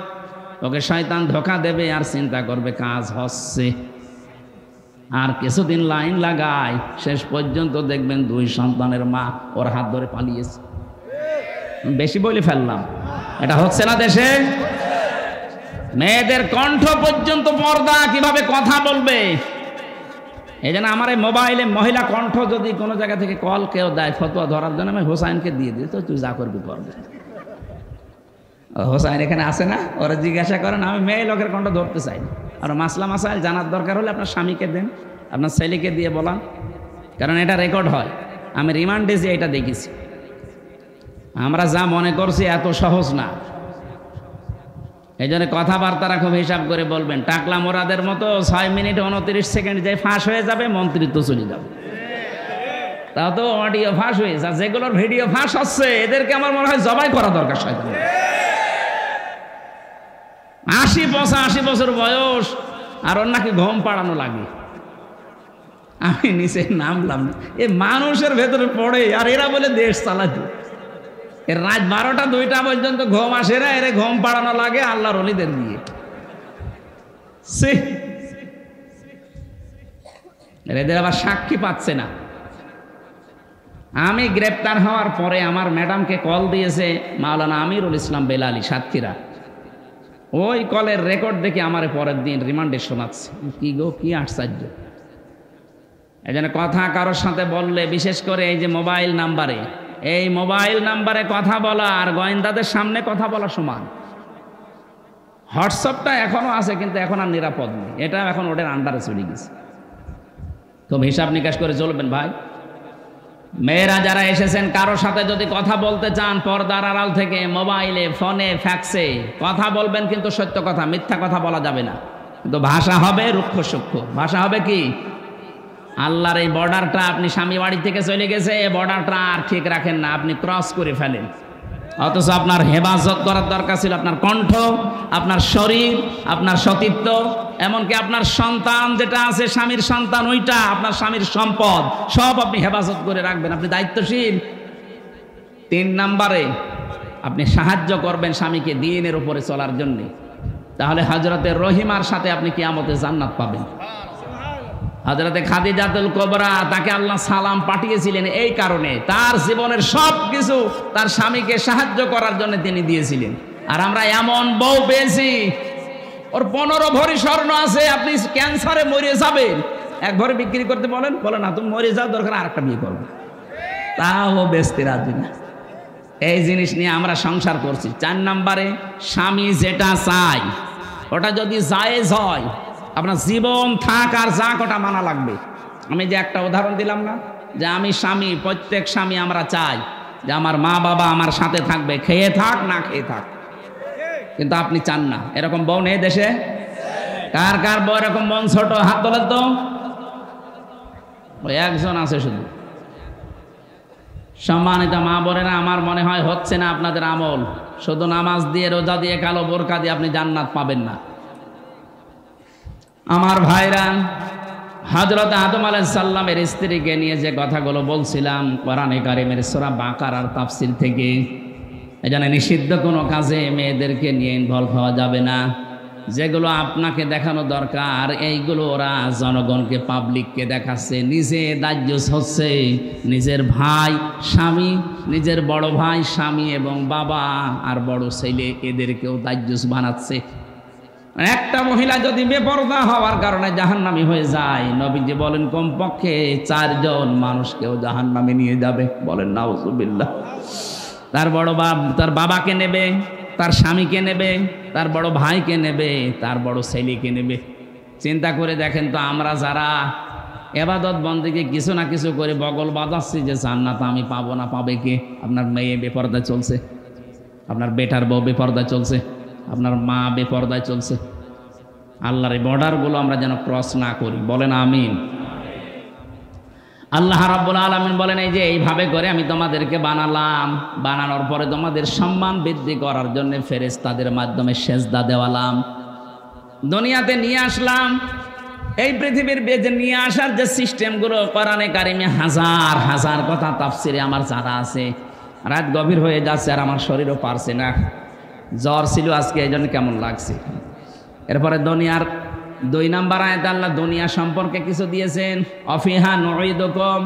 ওকে শয়তান ধোঁকা দেবে আর চিন্তা করবে কাজ হচ্ছে। আর কিছুদিন লাইন লাগায়, শেষ পর্যন্ত দেখবেন 2 সন্তানের মা ওর হাত ধরে পালিয়েছে। বেশি বলে ফেললাম, এটা হচ্ছে না দেশে? মেয়েদের কণ্ঠ পর্যন্ত পর্দা, কিভাবে কথা বলবে। এই জন্য আমার এই মোবাইলে মহিলা কণ্ঠ যদি কোনো জায়গা থেকে কল কেউ দেয় ফতোয়া ধরার জন্য, আমি হোসাইনকে দিয়ে দিই, তো তুই যা করবি করবে। হোসাইন এখানে আসে না, ওরা জিজ্ঞাসা করেন, আমি মেয়ে লোকের কণ্ঠ ধরতে চাই না। আর মাসলা মাসাইল জানার দরকার হলে আপনার স্বামীকে দেন, আপনার ছেলেকে দিয়ে বলান, কারণ এটা রেকর্ড হয়। আমি রিমান্ডে যে এটা দেখেছি। আমরা যা মনে করছি এত সহজ না। এই জন্য কথাবার্তারা খুব হিসাব করে বলবেন। টাকলা মোরাদের মতো 6 মিনিট 29 সেকেন্ড যে ফাঁস হয়ে যাবে, মন্ত্রিত্ব চলে যাবে। তাও তো অডিও ফাঁস হয়ে যায়, যেগুলোর ভিডিও ফাঁস হচ্ছে এদেরকে আমার মনে হয় জবাই করা দরকার। 80-85 বছর বয়স, আর ওর নাকি ঘুম পাড়ানো লাগে। আমি নিচে নামলাম, এ মানুষের ভেতরে পড়ে, আর এরা বলে দেশ চালাতে। এর রাত 12টা-2টা পর্যন্ত ঘুম আসে না, এর ঘুম পাড়ানো লাগে আল্লাহর ওলিদের দিয়ে। এদের আবার সাক্ষী পাচ্ছে না। আমি গ্রেপ্তার হওয়ার পরে আমার ম্যাডামকে কল দিয়েছে মাওলানা আমিরুল ইসলাম বেলালী, সাতক্ষীরা। ওই কলের রেকর্ড দেখে আমার পরের দিন রিমান্ডে শোনাচ্ছে। কি গো, কি আশ্চর্য! এই জন্য কথা কারোর সাথে বললে, বিশেষ করে এই যে মোবাইল নাম্বারে, এই মোবাইল নাম্বারে কথা বলা আর গোয়েন্দাদের সামনে কথা বলা সমান। হোয়াটসঅ্যাপটা এখনো আছে, কিন্তু এখন আর নিরাপদ নেই, এটা এখন ওদের আন্ডারে চলে গেছে। খুব হিসাব নিকাশ করে চলবেন ভাই। মেয়েরা যারা এসেছেন, কারোর সাথে যদি কথা বলতে চান পর্দার আড়াল থেকে, মোবাইলে, ফোনে, ফ্যাক্সে কথা বলবেন, কিন্তু সত্য কথা, মিথ্যা কথা বলা যাবে না। কিন্তু ভাষা হবে রুক্ষ সূক্ষ্ম। ভাষা হবে কি? আল্লাহর এই বর্ডারটা, আপনি স্বামী বাড়ি থেকে চলে গেছে, এই বর্ডারটা আর ঠিক রাখেন না, আপনি ক্রস করে ফেলেন। অথচ আপনার হেফাজত করার দরকার ছিল আপনার কণ্ঠ, আপনার শরীর, আপনার সতীত্ব, এমনকি আপনার সন্তান যেটা আছে, স্বামীর সন্তান, ওইটা আপনার স্বামীর সম্পদ, সব আপনি হেফাজত করে রাখবেন। আপনি দায়িত্বশীল। 3 নম্বরে আপনি সাহায্য করবেন স্বামীকে দ্বীনের উপরে চলার জন্য। তাহলে হযরতে রহিমার সাথে আপনি কিয়ামতে জান্নাত পাবেন। হযরতে খাদিজাতুল কুবরা, তাকে আল্লাহ সালাম পাঠিয়েছিলেন এই কারণে, তার জীবনের সব কিছু তার স্বামীকে সাহায্য করার জন্য তিনি দিয়েছিলেন। আর আমরা এমন বউ পেয়েছি, ওর 15 ভরি স্বর্ণ আছে, আপনি ক্যান্সারে মরে যাবেন, 1 ভরি বিক্রি করতে বলেন, বলে না তুমি মরে যাও, দরকার আরেকটা বিয়ে করবে, তাও বেচতে রাজি না। এই জিনিস নিয়ে আমরা সংসার করছি। 4 নম্বরে, স্বামী যেটা চায় ওটা যদি জায়েজ হয়, আপনার জীবন থাক আর যাক ওটা মানা লাগবে। আমি যে একটা উদাহরণ দিলাম না, যে আমি স্বামী, প্রত্যেক স্বামী আমরা চাই যে আমার মা বাবা আমার সাথে থাকবে, খেয়ে থাক না খেয়ে থাক, কিন্তু আপনি চান না। এরকম বউ নেই দেশে? কার কার বউ এরকম মন ছোট? হাত তোলেন তো। ওই একজন আছে শুধু। সম্মানিত মা বোনেরা, আমার মনে হয় হচ্ছে না আপনাদের আমল। শুধু নামাজ দিয়ে, রোজা দিয়ে, কালো বোরকা দিয়ে আপনি জান্নাত পাবেন না। আমার ভাইরা, হযরত আদম আলাইহিস সালামের স্ত্রীকে নিয়ে যে কথাগুলো বলছিলাম কোরআনে কারিমের সূরা বাকারার তাফসীর থেকে, এজন্য নিষিদ্ধ কোনো কাজে মেয়েদেরকে নিয়ে ইনভলভ হওয়া যাবে না। যেগুলো আপনাকে দেখানো দরকার এইগুলো ওরা জনগণকে, পাবলিককে দেখাচ্ছে। নিজে দায়ুস হচ্ছে, নিজের ভাই স্বামী, নিজের বড় ভাই স্বামী এবং বাবা আর বড় ছেলে, এদেরকেও দায়ুস বানাচ্ছে। একটা মহিলা যদি বেপরদা হওয়ার কারণে জাহান্নামী হয়ে যায়, নবীজি বলেন কমপক্ষে 4 জন মানুষকেও জাহান্নামে নিয়ে যাবে। বলেন নাউজুবিল্লাহ। তার বড় তার বাবাকে নেবে, তার স্বামীকে নেবে, তার বড় ভাইকে নেবে, তার বড় ছেলেকে নেবে। চিন্তা করে দেখেন তো, আমরা যারা ইবাদত বন্দেগী কিছু না কিছু করে বগল বাজাচ্ছি যে জান্নাত আমি পাবো না, পাবে কে? আপনার মেয়ে বেপরদা চলছে, আপনার বেটার বউ বেপরদা চলছে, আপনার মা বেপরদায় চলছে। আল্লাহর এই বর্ডারগুলো আমরা যেন ক্রস না করি। বলেন আমিন। আল্লাহ রাব্বুল আলামিন বলেন, এই যে এইভাবে করে আমি তোমাদেরকে বানালাম, বানানোর পরে তোমাদের সম্মান বৃদ্ধি করার জন্য ফেরেশতাদের মাধ্যমে সেজদা দেওয়ালাম, দুনিয়াতে নিয়ে আসলাম। এই পৃথিবীর বেজে নিয়ে আসার যে সিস্টেমগুলো কোরআনে কারিমে হাজার হাজার কথা তাফসিরে আমার জানা আছে। রাত গভীর হয়ে যাচ্ছে আর আমার শরীরও পারছে না, জ্বর ছিল আজকে, এই জন্য কেমন লাগছে। এরপরে দুনিয়ার 2 নম্বর আয়াতে আল্লাহ দুনিয়া সম্পর্কে কিছু দিয়েছেন। অফিহা নুঈদুকুম,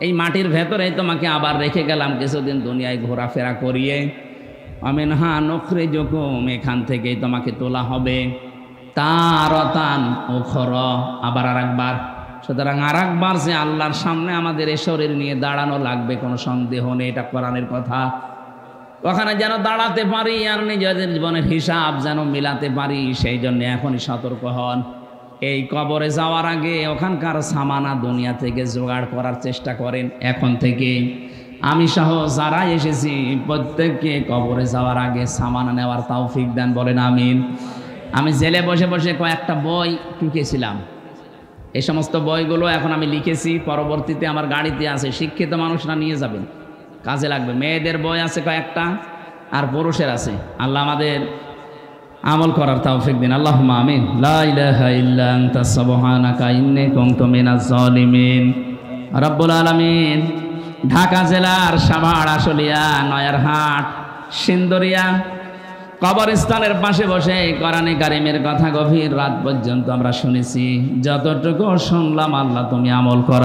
এই মাটির ভেতরেই তোমাকে আবার রেখে গেলাম কিছুদিন দুনিয়ায় ঘোরাফেরা করিয়ে। আমিনহা নুখরিজুকুম, এখান থেকেই তোমাকে তোলা হবে। তারাতান উখরা, আবার আরেকবার। সুতরাং আরেকবার যে আল্লাহর সামনে আমাদের এই শরীর নিয়ে দাঁড়ানো লাগবে, কোনো সন্দেহ নেই, এটা কোরআনের কথা। ওখানে যেন দাঁড়াতে পারি আর নিজেদের জীবনের হিসাব যেন মিলাতে পারি, সেই জন্য এখনই সতর্ক হন। এই কবরে যাওয়ার আগে ওখানকার সামানা দুনিয়া থেকে জোগাড় করার চেষ্টা করেন এখন থেকে। আমি সহ যারা এসেছি প্রত্যেককে কবরে যাওয়ার আগে সামানা নেওয়ার তৌফিক দেন। বলেন আমিন। আমি জেলে বসে বসে কয়েকটা বই টুকেছিলাম, এই সমস্ত বইগুলো এখন আমি লিখেছি, পরবর্তীতে আমার গাড়িতে আছে, শিক্ষিত মানুষরা নিয়ে যাবেন, কাজে লাগবে। মেয়েদের বই আছে কয়েকটা, আর পুরুষের আছে। আল্লাহ আমাদের আমল করার তৌফিক দিন। আল্লাহুম্মা আমিন। লা ইলাহা ইল্লা আনতা সুবহানাকা ইন্নী কুনতু মিনাজ জালিমিন। রব্বুল আলামিন ঢাকা জেলার সাভার, আশুলিয়া, নয়ারহাট, সিন্দুরিয়া কবরস্থানের পাশে বসে কোরআনে কারিমের কথা গভীর রাত পর্যন্ত আমরা শুনেছি। যতটুকু শুনলাম আল্লাহ তুমি আমল কর।